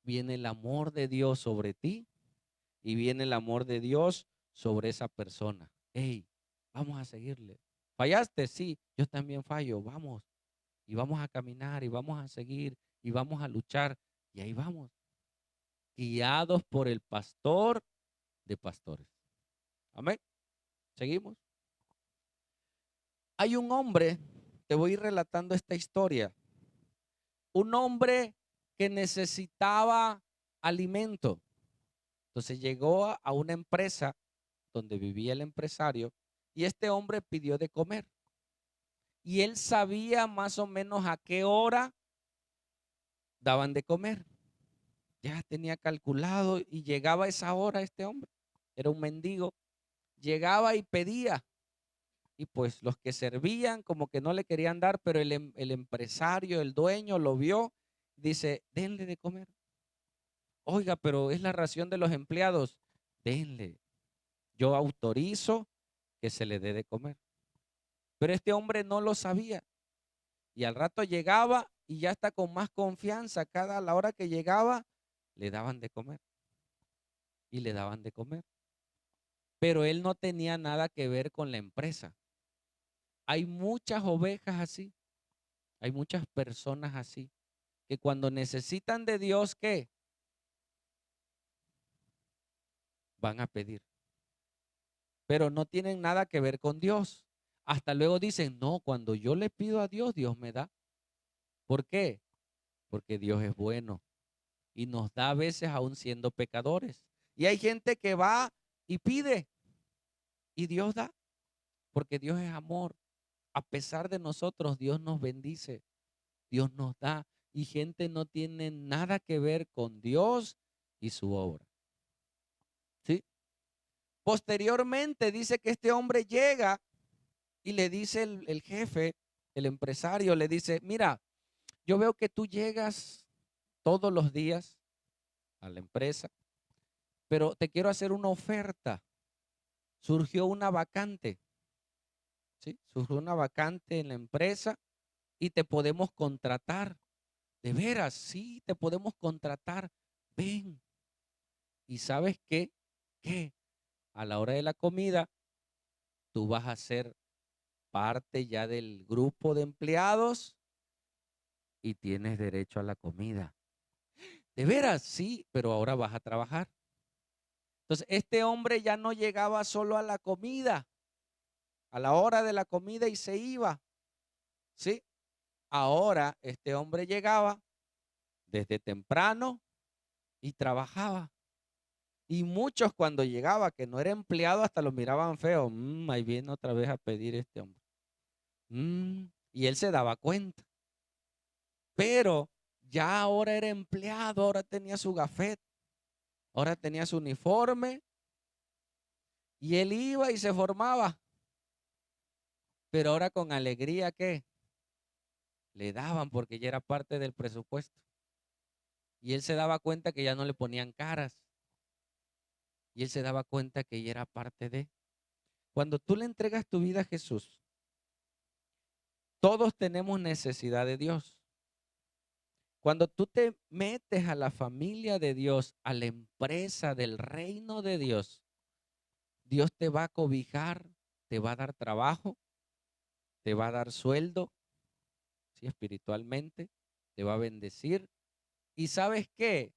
viene el amor de Dios sobre ti y viene el amor de Dios sobre esa persona. Hey, vamos a seguirle. ¿Fallaste? Sí, yo también fallo. Vamos. Y vamos a caminar y vamos a seguir y vamos a luchar. Y ahí vamos. Guiados por el pastor de pastores. Amén. Seguimos. Hay un hombre, te voy a ir relatando esta historia. Un hombre que necesitaba alimento. Entonces llegó a una empresa donde vivía el empresario y este hombre pidió de comer. Y él sabía más o menos a qué hora daban de comer. Ya tenía calculado y llegaba a esa hora este hombre. Era un mendigo. Llegaba y pedía. Y pues los que servían como que no le querían dar, pero el empresario, el dueño lo vio. Dice, denle de comer. Oiga, pero es la ración de los empleados. Denle. Yo autorizo que se le dé de comer. Pero este hombre no lo sabía. Y al rato llegaba y ya está con más confianza. Cada a la hora que llegaba, le daban de comer. Y le daban de comer. Pero él no tenía nada que ver con la empresa. Hay muchas ovejas así. Hay muchas personas así. Que cuando necesitan de Dios, ¿qué? Van a pedir. Pero no tienen nada que ver con Dios. Hasta luego dicen, no, cuando yo le pido a Dios, Dios me da. ¿Por qué? Porque Dios es bueno y nos da a veces aún siendo pecadores. Y hay gente que va y pide y Dios da, porque Dios es amor. A pesar de nosotros, Dios nos bendice, Dios nos da. Y gente no tiene nada que ver con Dios y su obra. ¿Sí? Posteriormente dice que este hombre llega y le dice el jefe, el empresario, le dice, mira, yo veo que tú llegas todos los días a la empresa, pero te quiero hacer una oferta. Surgió una vacante, ¿sí? Surgió una vacante en la empresa y te podemos contratar. De veras, sí, te podemos contratar. Ven. ¿Y sabes qué? Que a la hora de la comida, tú vas a ser parte ya del grupo de empleados y tienes derecho a la comida. De veras, sí, pero ahora vas a trabajar. Entonces, este hombre ya no llegaba solo a la comida, a la hora de la comida y se iba, ¿sí? Ahora este hombre llegaba desde temprano y trabajaba. Y muchos cuando llegaba, que no era empleado, hasta lo miraban feo. Ahí viene otra vez a pedir este hombre. Y él se daba cuenta. Pero ya ahora era empleado, ahora tenía su gafete, ahora tenía su uniforme. Y él iba y se formaba. Pero ahora con alegría, ¿qué? Le daban porque ya era parte del presupuesto. Y él se daba cuenta que ya no le ponían caras. Y él se daba cuenta que ya era parte de. Cuando tú le entregas tu vida a Jesús, todos tenemos necesidad de Dios. Cuando tú te metes a la familia de Dios, a la empresa del reino de Dios, Dios te va a cobijar, te va a dar trabajo, te va a dar sueldo, ¿sí? Espiritualmente, te va a bendecir. ¿Y sabes qué?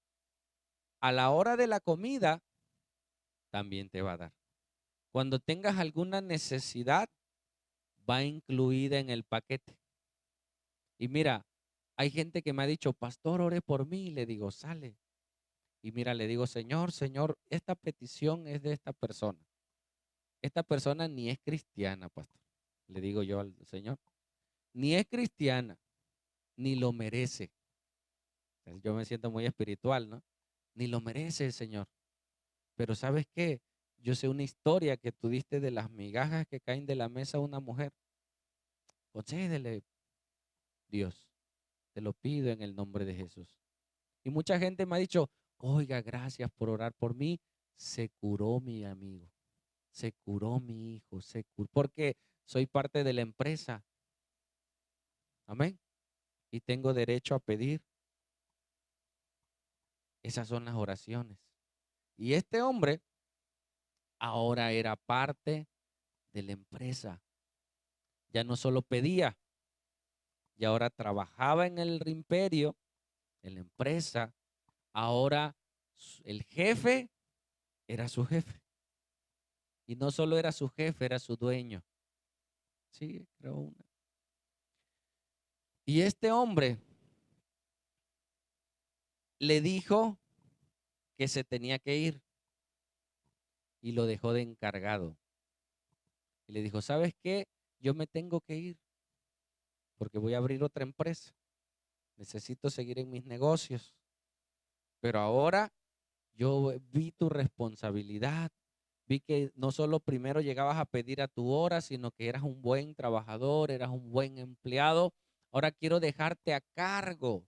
A la hora de la comida, también te va a dar. Cuando tengas alguna necesidad, va incluida en el paquete. Y mira, hay gente que me ha dicho, pastor, ore por mí. Le digo, sale. Y mira, le digo, Señor, esta petición es de esta persona. Esta persona ni es cristiana, pastor. Le digo yo al Señor, ni es cristiana, ni lo merece. Yo me siento muy espiritual, ¿no? Ni lo merece el Señor. Pero ¿sabes qué? Yo sé una historia que tú diste de las migajas que caen de la mesa a una mujer. Concédele, Dios. Te lo pido en el nombre de Jesús. Y mucha gente me ha dicho, oiga, gracias por orar por mí. Se curó mi amigo. Se curó mi hijo. Se curó. Porque soy parte de la empresa. Amén. Y tengo derecho a pedir. Esas son las oraciones. Y este hombre ahora era parte de la empresa. Ya no solo pedía, y ahora trabajaba en el imperio, en la empresa. Ahora el jefe era su jefe. Y no solo era su jefe, era su dueño. Sí, creo una. Y este hombre le dijo que se tenía que ir y lo dejó de encargado. Y le dijo, ¿sabes qué? Yo me tengo que ir porque voy a abrir otra empresa. Necesito seguir en mis negocios. Pero ahora yo vi tu responsabilidad. Vi que no solo primero llegabas a pedir a tu hora, sino que eras un buen trabajador, eras un buen empleado. Ahora quiero dejarte a cargo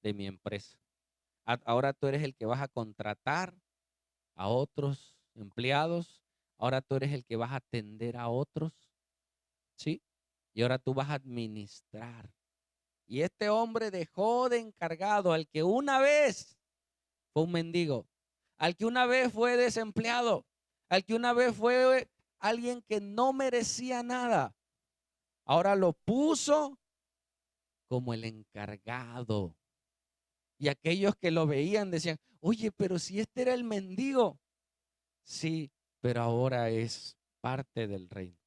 de mi empresa. Ahora tú eres el que vas a contratar a otros empleados. Ahora tú eres el que vas a atender a otros, ¿sí? Y ahora tú vas a administrar. Y este hombre dejó de encargado al que una vez fue un mendigo, al que una vez fue desempleado, al que una vez fue alguien que no merecía nada. Ahora lo puso como el encargado. Y aquellos que lo veían decían, oye, pero si este era el mendigo. Sí, pero ahora es parte del reino.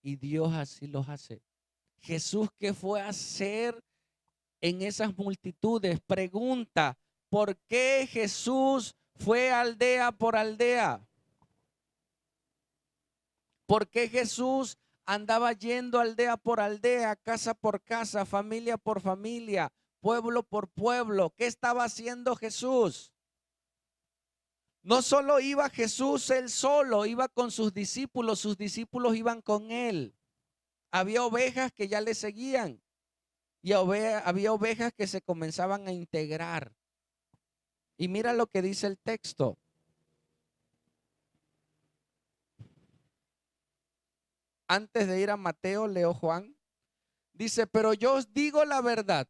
Y Dios así los hace. Jesús, ¿qué fue a hacer en esas multitudes? Pregunta, ¿por qué Jesús fue aldea por aldea? ¿Por qué Jesús andaba yendo aldea por aldea, casa por casa, familia por familia, pueblo por pueblo? ¿Qué estaba haciendo Jesús? No solo iba Jesús él solo, iba con sus discípulos iban con él. Había ovejas que ya le seguían y había ovejas que se comenzaban a integrar. Y mira lo que dice el texto. Antes de ir a Mateo, leo Juan. Dice, pero yo os digo la verdad,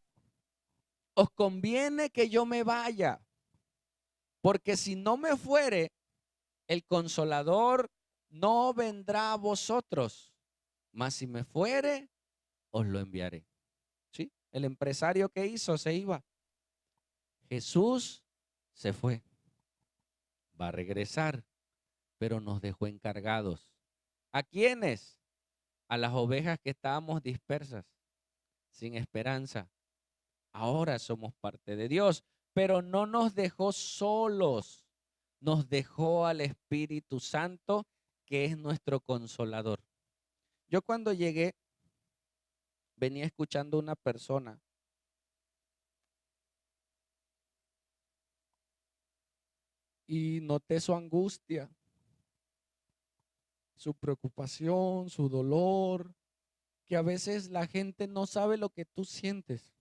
os conviene que yo me vaya, porque si no me fuere, el consolador no vendrá a vosotros, mas si me fuere, os lo enviaré. ¿Sí? El empresario que hizo se iba. Jesús se fue. Va a regresar, pero nos dejó encargados. ¿A quiénes? A las ovejas que estábamos dispersas, sin esperanza. ahora somos parte de Dios, pero no nos dejó solos, nos dejó al Espíritu Santo, que es nuestro consolador. Yo cuando llegué, venía escuchando a una persona y noté su angustia, su preocupación, su dolor, que a veces la gente no sabe lo que tú sientes.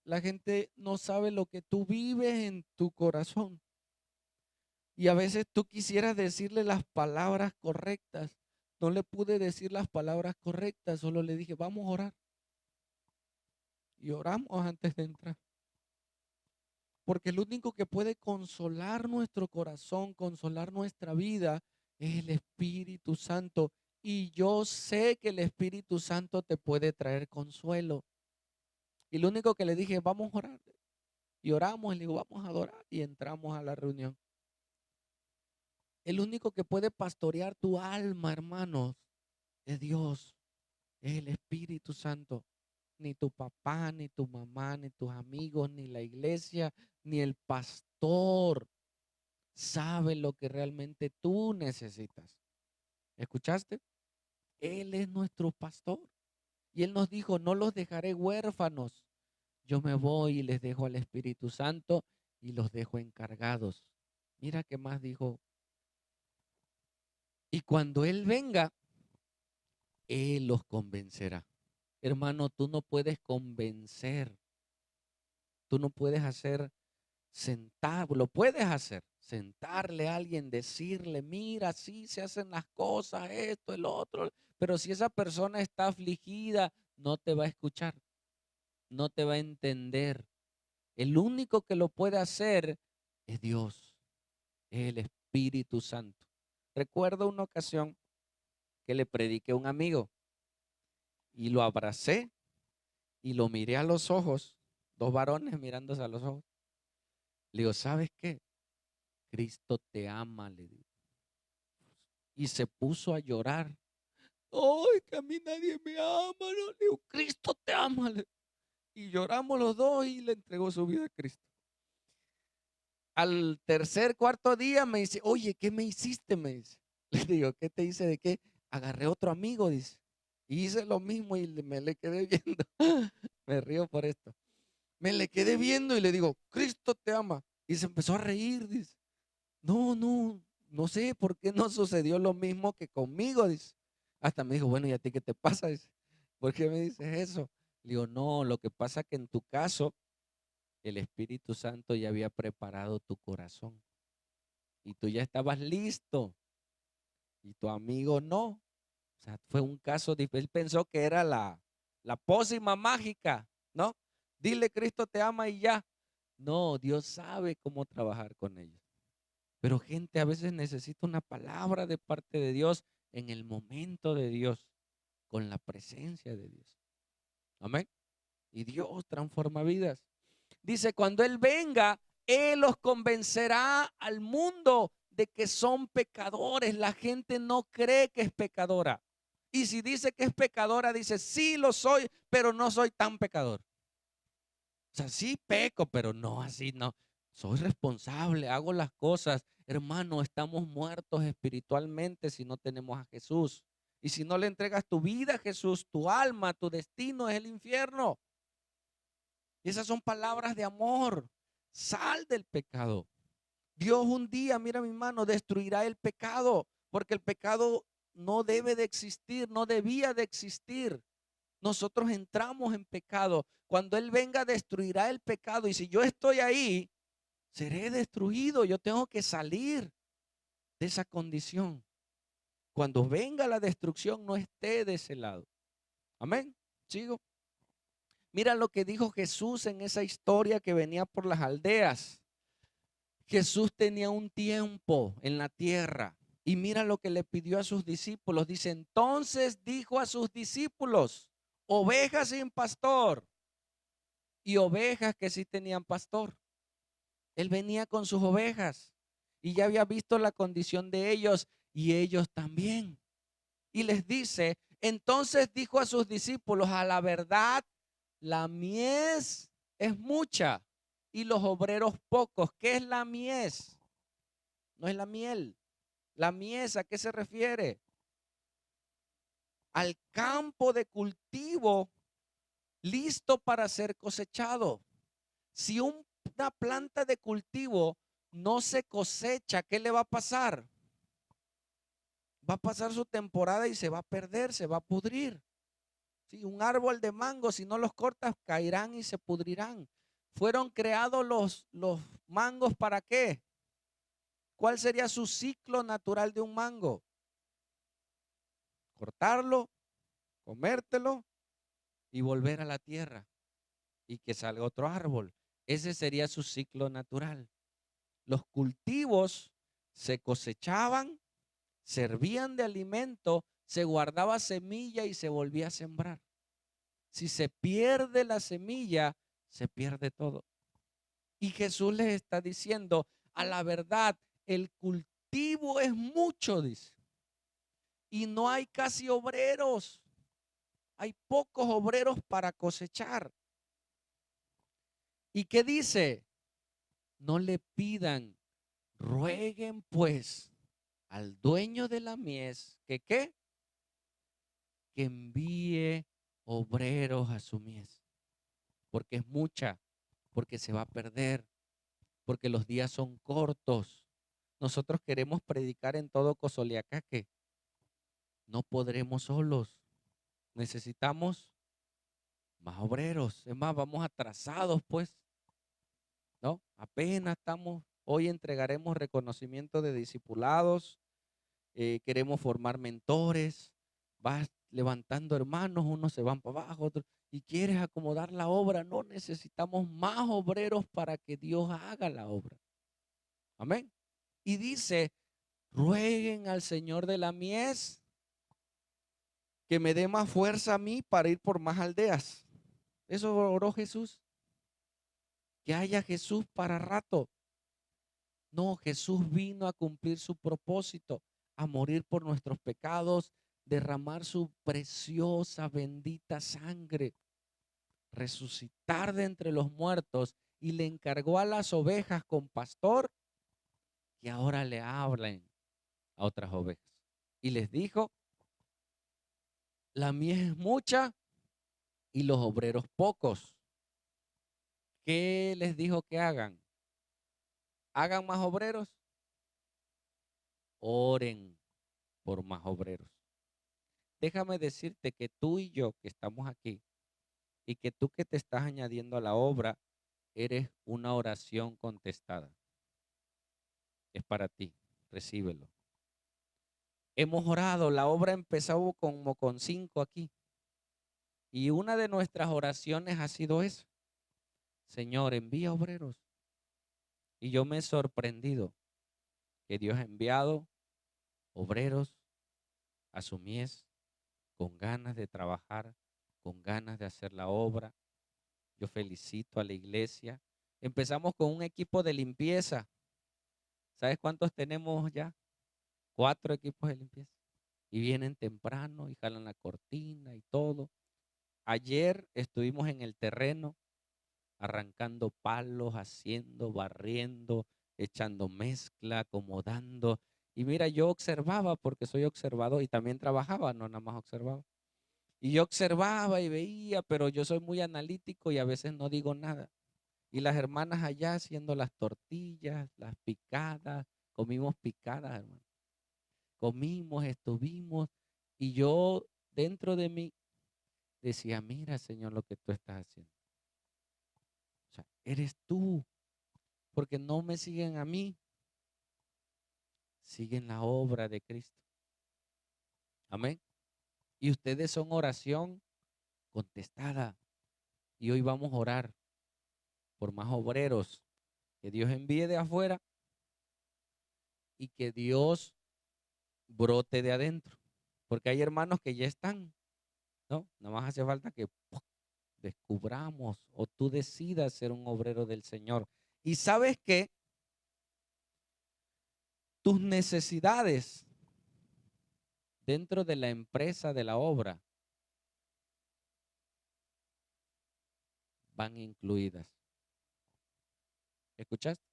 La gente no sabe lo que tú vives en tu corazón. Y a veces tú quisieras decirle las palabras correctas. No le pude decir las palabras correctas, solo le dije, vamos a orar. Y oramos antes de entrar. Porque el único que puede consolar nuestro corazón, consolar nuestra vida, es el Espíritu Santo. Y yo sé que el Espíritu Santo te puede traer consuelo. Y lo único que le dije, vamos a orar. Y oramos, y le digo, vamos a adorar. Y entramos a la reunión. El único que puede pastorear tu alma, hermanos, es Dios, es el Espíritu Santo. Ni tu papá, ni tu mamá, ni tus amigos, ni la iglesia, ni el pastor sabe lo que realmente tú necesitas. ¿Escuchaste? Él es nuestro pastor. Y Él nos dijo, no los dejaré huérfanos. Yo me voy y les dejo al Espíritu Santo y los dejo encargados. Mira qué más dijo. Y cuando Él venga, Él los convencerá. Hermano, tú no puedes convencer. Tú no puedes hacer sentar, lo puedes hacer. Sentarle a alguien, decirle, mira, así se hacen las cosas, esto, el otro. Pero si esa persona está afligida, no te va a escuchar, no te va a entender. El único que lo puede hacer es Dios, es el Espíritu Santo. Recuerdo una ocasión que le prediqué a un amigo y lo abracé y lo miré a los ojos, dos varones mirándose a los ojos. Le digo, ¿sabes qué? Cristo te ama, le digo. Y se puso a llorar. ¡Ay, que a mí nadie me ama! No, le digo, Cristo te ama. Y lloramos los dos y le entregó su vida a Cristo. Al tercer, cuarto día me dice, oye, ¿qué me hiciste? Me dice. Le digo, ¿qué te hice de qué? Agarré otro amigo, dice. Y hice lo mismo y me le quedé viendo. Me río por esto. Me le quedé viendo y le digo, Cristo te ama. Y se empezó a reír, dice. No, no, no sé por qué no sucedió lo mismo que conmigo, dice. Hasta me dijo, bueno, ¿y a ti qué te pasa? Dice, ¿por qué me dices eso? Le digo, no, lo que pasa es que en tu caso, el Espíritu Santo ya había preparado tu corazón y tú ya estabas listo y tu amigo no. O sea, fue un caso difícil. Él pensó que era la pócima mágica, ¿no? Dile, Cristo te ama y ya. No, Dios sabe cómo trabajar con ellos. Pero gente a veces necesita una palabra de parte de Dios en el momento de Dios, con la presencia de Dios. Amén. Y Dios transforma vidas. Dice, cuando Él venga, Él los convencerá al mundo de que son pecadores. La gente no cree que es pecadora. Y si dice que es pecadora, dice, sí lo soy, pero no soy tan pecador. O sea, sí peco, pero no así, no. Soy responsable, hago las cosas. Hermano, estamos muertos espiritualmente si no tenemos a Jesús. Y si no le entregas tu vida a Jesús, tu alma, tu destino es el infierno. Y esas son palabras de amor. Sal del pecado. Dios un día, mira mi mano, destruirá el pecado, porque el pecado no debe de existir, no debía de existir. Nosotros entramos en pecado. Cuando Él venga, destruirá el pecado. Y si yo estoy ahí, seré destruido. Yo tengo que salir de esa condición. Cuando venga la destrucción, no esté de ese lado. Amén. Sigo. Mira lo que dijo Jesús en esa historia que venía por las aldeas. Jesús tenía un tiempo en la tierra. Y mira lo que le pidió a sus discípulos. Dice, entonces dijo a sus discípulos, ovejas sin pastor y ovejas que sí tenían pastor. Él venía con sus ovejas y ya había visto la condición de ellos y ellos también. Y les dice, entonces dijo a sus discípulos, a la verdad, la mies es mucha y los obreros pocos. ¿Qué es la mies? No es la miel. La mies, ¿a qué se refiere? Al campo de cultivo listo para ser cosechado. Si una planta de cultivo no se cosecha, ¿qué le va a pasar? Va a pasar su temporada y se va a perder, se va a pudrir. Sí, un árbol de mango, si no los cortas, caerán y se pudrirán. Fueron creados los mangos ¿para qué? ¿Cuál sería su ciclo natural de un mango? Cortarlo, comértelo y volver a la tierra y que salga otro árbol. Ese sería su ciclo natural. Los cultivos se cosechaban, servían de alimento, se guardaba semilla y se volvía a sembrar. Si se pierde la semilla, se pierde todo. Y Jesús les está diciendo, a la verdad, el cultivo es mucho, dice. Y no hay casi obreros. Hay pocos obreros para cosechar. ¿Y qué dice? No le pidan, rueguen pues al dueño de la mies que ¿qué? Que envíe obreros a su mies. Porque es mucha, porque se va a perder, porque los días son cortos. Nosotros queremos predicar en todo Cosoleacaque. No podremos solos. Necesitamos más obreros. Es más, vamos atrasados, pues, ¿no? Apenas estamos, hoy entregaremos reconocimiento de discipulados, queremos formar mentores, vas levantando hermanos, unos se van para abajo, otros, y quieres acomodar la obra. No, necesitamos más obreros para que Dios haga la obra. Amén. Y dice, rueguen al Señor de la mies que me dé más fuerza a mí para ir por más aldeas. Eso oró Jesús. Que haya Jesús para rato. No, Jesús vino a cumplir su propósito, a morir por nuestros pecados, derramar su preciosa, bendita sangre, resucitar de entre los muertos, y le encargó a las ovejas con pastor que ahora le hablen a otras ovejas. Y les dijo, la mies es mucha y los obreros pocos. ¿Qué les dijo que hagan? ¿Hagan más obreros? Oren por más obreros. Déjame decirte que tú y yo que estamos aquí y que tú que te estás añadiendo a la obra, eres una oración contestada. Es para ti, recíbelo. Hemos orado, la obra empezó como con 5 aquí. Y una de nuestras oraciones ha sido eso. Señor, envía obreros. Y yo me he sorprendido que Dios ha enviado obreros a su mies con ganas de trabajar, con ganas de hacer la obra. Yo felicito a la iglesia. Empezamos con un equipo de limpieza. ¿Sabes cuántos tenemos ya? 4 equipos de limpieza. Y vienen temprano y jalan la cortina y todo. Ayer estuvimos en el terreno arrancando palos, haciendo, barriendo, echando mezcla, acomodando. Y mira, yo observaba porque soy observador y también trabajaba, no nada más observaba. Y yo observaba y veía, pero yo soy muy analítico y a veces no digo nada. Y las hermanas allá haciendo las tortillas, las picadas, comimos picadas, hermano. Comimos, estuvimos, y yo dentro de mí decía, mira, Señor, lo que tú estás haciendo. O sea, eres tú, porque no me siguen a mí, siguen la obra de Cristo. Amén. Y ustedes son oración contestada. Y hoy vamos a orar por más obreros que Dios envíe de afuera y que Dios brote de adentro. Porque hay hermanos que ya están, ¿no? Nada más hace falta que descubramos o tú decidas ser un obrero del Señor. Y sabes que tus necesidades dentro de la empresa de la obra van incluidas. ¿Escuchaste?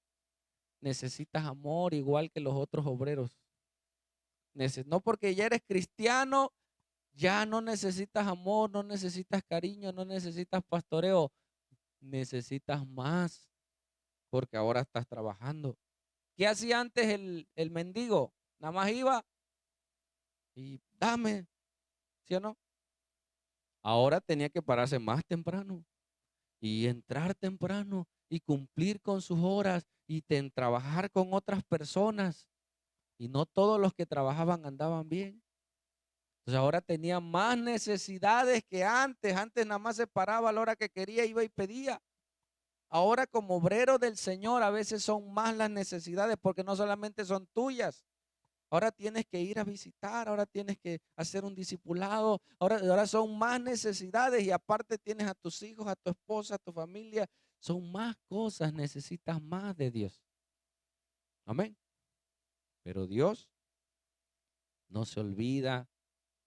Necesitas amor igual que los otros obreros. No porque ya eres cristiano, ya no necesitas amor, no necesitas cariño, no necesitas pastoreo. Necesitas más porque ahora estás trabajando. ¿Qué hacía antes el mendigo? Nada más iba y dame, ¿sí o no? Ahora tenía que pararse más temprano y entrar temprano y cumplir con sus horas y trabajar con otras personas. Y no todos los que trabajaban andaban bien. Entonces ahora tenía más necesidades que antes. Antes nada más se paraba a la hora que quería, iba y pedía. Ahora como obrero del Señor a veces son más las necesidades porque no solamente son tuyas. Ahora tienes que ir a visitar, ahora tienes que hacer un discipulado, ahora son más necesidades y aparte tienes a tus hijos, a tu esposa, a tu familia. Son más cosas, necesitas más de Dios. Amén. Pero Dios no se olvida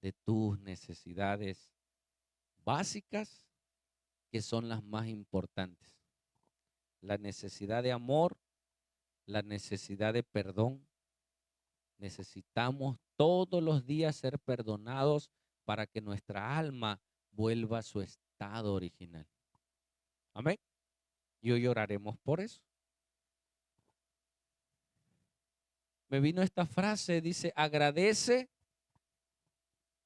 de tus necesidades básicas que son las más importantes. La necesidad de amor, la necesidad de perdón. Necesitamos todos los días ser perdonados para que nuestra alma vuelva a su estado original. Amén. Y hoy oraremos por eso. Me vino esta frase, dice, agradece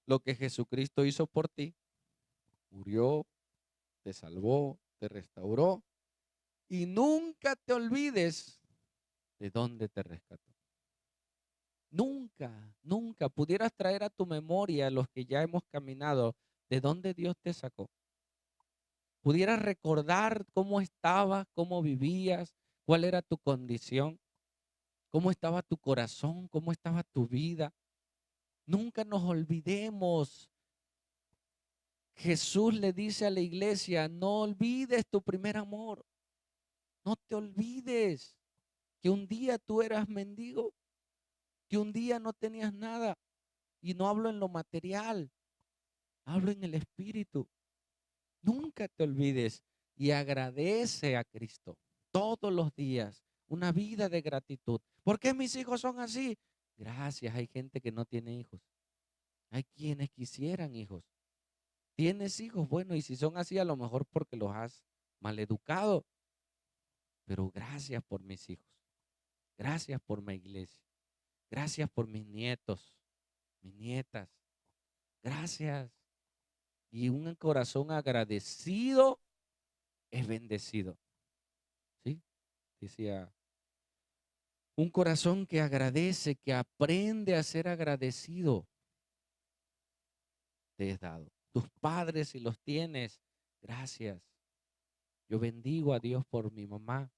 lo que Jesucristo hizo por ti. Murió, te salvó, te restauró. Y nunca te olvides de dónde te rescató. Nunca, nunca pudieras traer a tu memoria los que ya hemos caminado, de dónde Dios te sacó. Pudieras recordar cómo estabas, cómo vivías, cuál era tu condición, cómo estaba tu corazón, cómo estaba tu vida. Nunca nos olvidemos. Jesús le dice a la iglesia, no olvides tu primer amor. No te olvides que un día tú eras mendigo, que un día no tenías nada. Y no hablo en lo material, hablo en el espíritu. Nunca te olvides y agradece a Cristo todos los días. Una vida de gratitud. ¿Por qué mis hijos son así? Gracias, hay gente que no tiene hijos. Hay quienes quisieran hijos. ¿Tienes hijos? Bueno, y si son así, a lo mejor porque los has maleducado. Pero gracias por mis hijos. Gracias por mi iglesia. Gracias por mis nietos, mis nietas. Gracias. Y un corazón agradecido es bendecido. ¿Sí? Decía, un corazón que agradece, que aprende a ser agradecido, te es dado. Tus padres, si los tienes, gracias. Yo bendigo a Dios por mi mamá.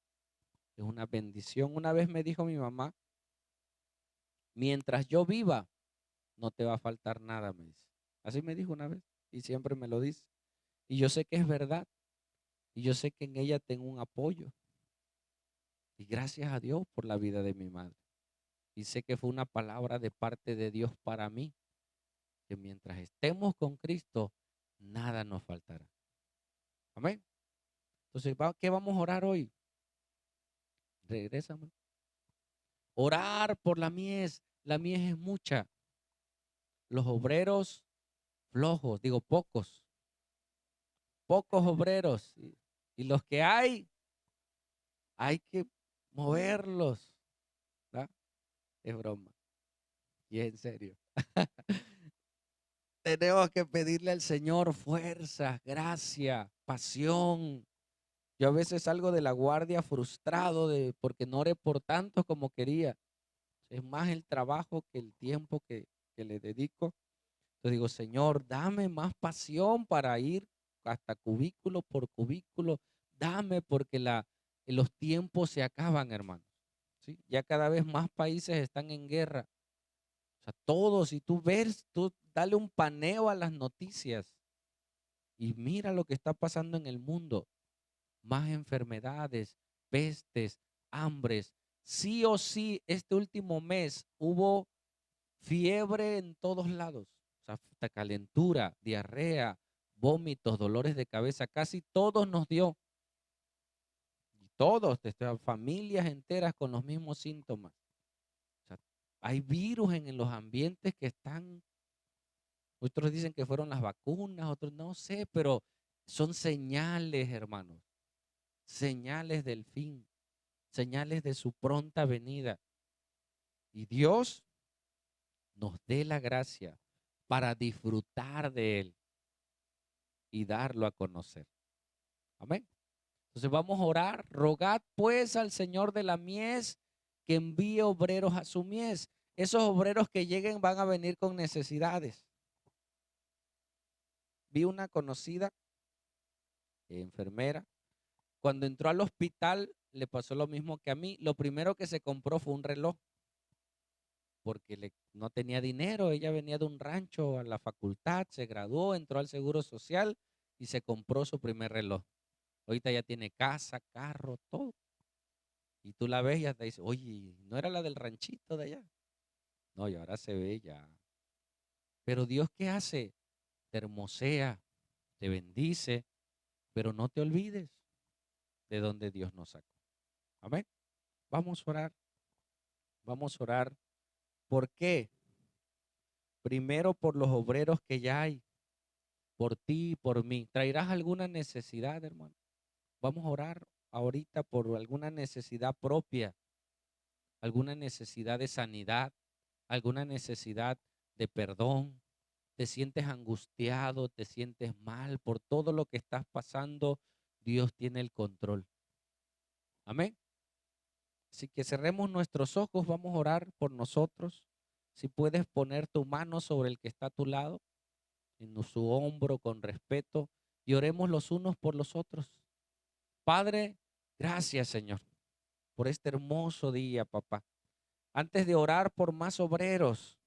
Es una bendición. Una vez me dijo mi mamá, mientras yo viva, no te va a faltar nada, me dice. Así me dijo una vez y siempre me lo dice. Y yo sé que es verdad. Y yo sé que en ella tengo un apoyo. Y gracias a Dios por la vida de mi madre. Y sé que fue una palabra de parte de Dios para mí, que mientras estemos con Cristo, nada nos faltará. Amén. Entonces, ¿qué vamos a orar hoy? Regrésame. Orar por la mies. La mies es mucha. Los obreros flojos, digo pocos. Pocos obreros. Y los que hay que moverlos. ¿Verdad? Es broma. Y es en serio. Tenemos que pedirle al Señor fuerza, gracia, pasión. Yo a veces salgo de la guardia frustrado porque no oré por tanto como quería. Es más el trabajo que el tiempo que le dedico. Yo digo, Señor, dame más pasión para ir hasta cubículo por cubículo. Dame porque los tiempos se acaban, hermano. ¿Sí? Ya cada vez más países están en guerra. O sea, todos, si tú ves, tú dale un paneo a las noticias y mira lo que está pasando en el mundo. Más enfermedades, pestes, hambres. Sí o sí, este último mes hubo fiebre en todos lados. O sea, calentura, diarrea, vómitos, dolores de cabeza, casi todos nos dio. Y todos, familias enteras con los mismos síntomas. O sea, hay virus en los ambientes que están, otros dicen que fueron las vacunas, otros no sé, pero son señales, hermanos, señales del fin, señales de su pronta venida. Y Dios nos dé la gracia para disfrutar de Él y darlo a conocer. Amén. Entonces vamos a orar. Rogad pues al Señor de la mies que envíe obreros a su mies. Esos obreros que lleguen van a venir con necesidades. Vi una conocida enfermera. Cuando entró al hospital le pasó lo mismo que a mí. Lo primero que se compró fue un reloj porque no tenía dinero. Ella venía de un rancho a la facultad, se graduó, entró al Seguro Social y se compró su primer reloj. Ahorita ya tiene casa, carro, todo. Y tú la ves y ya te dice, oye, ¿no era la del ranchito de allá? No, y ahora se ve ya. Pero Dios, ¿qué hace? Te hermosea, te bendice, pero no te olvides de donde Dios nos sacó. Amén. Vamos a orar. Vamos a orar. ¿Por qué? Primero por los obreros que ya hay, por ti y por mí. ¿Traerás alguna necesidad, hermano? Vamos a orar ahorita por alguna necesidad propia, alguna necesidad de sanidad, alguna necesidad de perdón. Te sientes angustiado, te sientes mal por todo lo que estás pasando. Dios tiene el control. Amén. Así que cerremos nuestros ojos, vamos a orar por nosotros. Si puedes poner tu mano sobre el que está a tu lado, en su hombro con respeto, y oremos los unos por los otros. Padre, gracias, Señor, por este hermoso día, papá. Antes de orar por más obreros,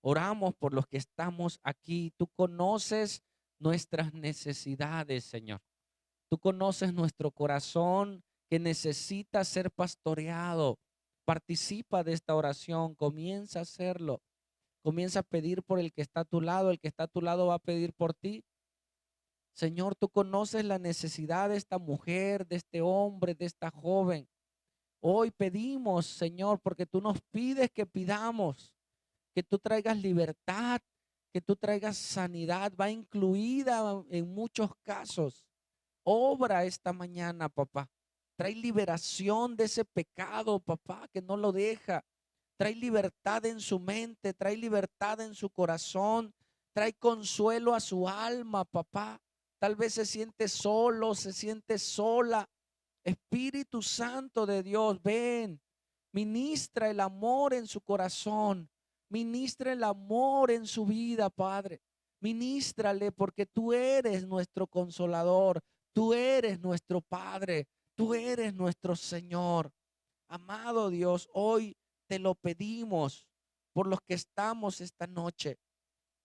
oramos por los que estamos aquí. Tú conoces nuestras necesidades, Señor. Tú conoces nuestro corazón que necesita ser pastoreado. Participa de esta oración, comienza a hacerlo. Comienza a pedir por el que está a tu lado, el que está a tu lado va a pedir por ti. Señor, tú conoces la necesidad de esta mujer, de este hombre, de esta joven. Hoy pedimos, Señor, porque tú nos pides que pidamos, que tú traigas libertad, que tú traigas sanidad, va incluida en muchos casos. Obra esta mañana, papá. Trae liberación de ese pecado, papá, que no lo deja. Trae libertad en su mente, trae libertad en su corazón, trae consuelo a su alma, papá. Tal vez se siente solo, se siente sola. Espíritu Santo de Dios, ven, ministra el amor en su corazón, ministra el amor en su vida, Padre. Ministrale porque tú eres nuestro consolador, tú eres nuestro Padre, tú eres nuestro Señor. Amado Dios, hoy te lo pedimos por los que estamos esta noche.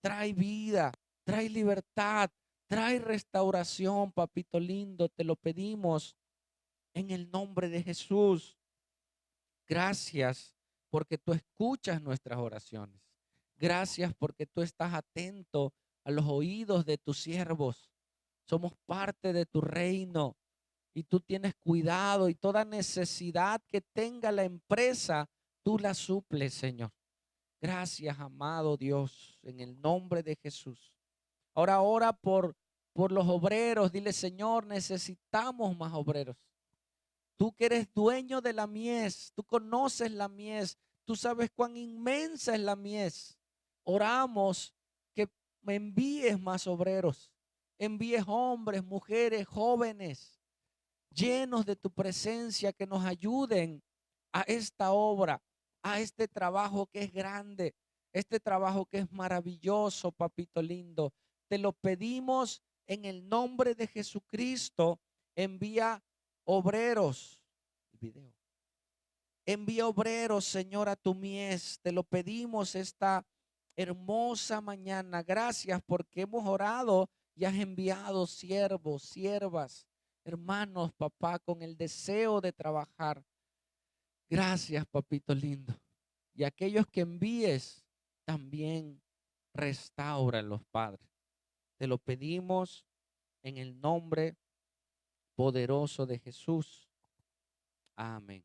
Trae vida, trae libertad, trae restauración, papito lindo, te lo pedimos en el nombre de Jesús. Gracias porque tú escuchas nuestras oraciones. Gracias porque tú estás atento a los oídos de tus siervos. Somos parte de tu reino y tú tienes cuidado y toda necesidad que tenga la empresa, tú la suples, Señor. Gracias, amado Dios, en el nombre de Jesús. Ahora ora por los obreros. Dile, Señor, necesitamos más obreros. Tú que eres dueño de la mies, tú conoces la mies, tú sabes cuán inmensa es la mies. Oramos que me envíes más obreros, envíes hombres, mujeres, jóvenes, llenos de tu presencia que nos ayuden a esta obra, a este trabajo que es grande, este trabajo que es maravilloso, papito lindo. Te lo pedimos en el nombre de Jesucristo. Envía obreros. El video. Envía obreros, Señor, a tu mies. Te lo pedimos esta hermosa mañana. Gracias porque hemos orado y has enviado siervos, siervas, hermanos, papá, con el deseo de trabajar. Gracias, papito lindo. Y aquellos que envíes, también restauran los padres. Te lo pedimos en el nombre poderoso de Jesús. Amén.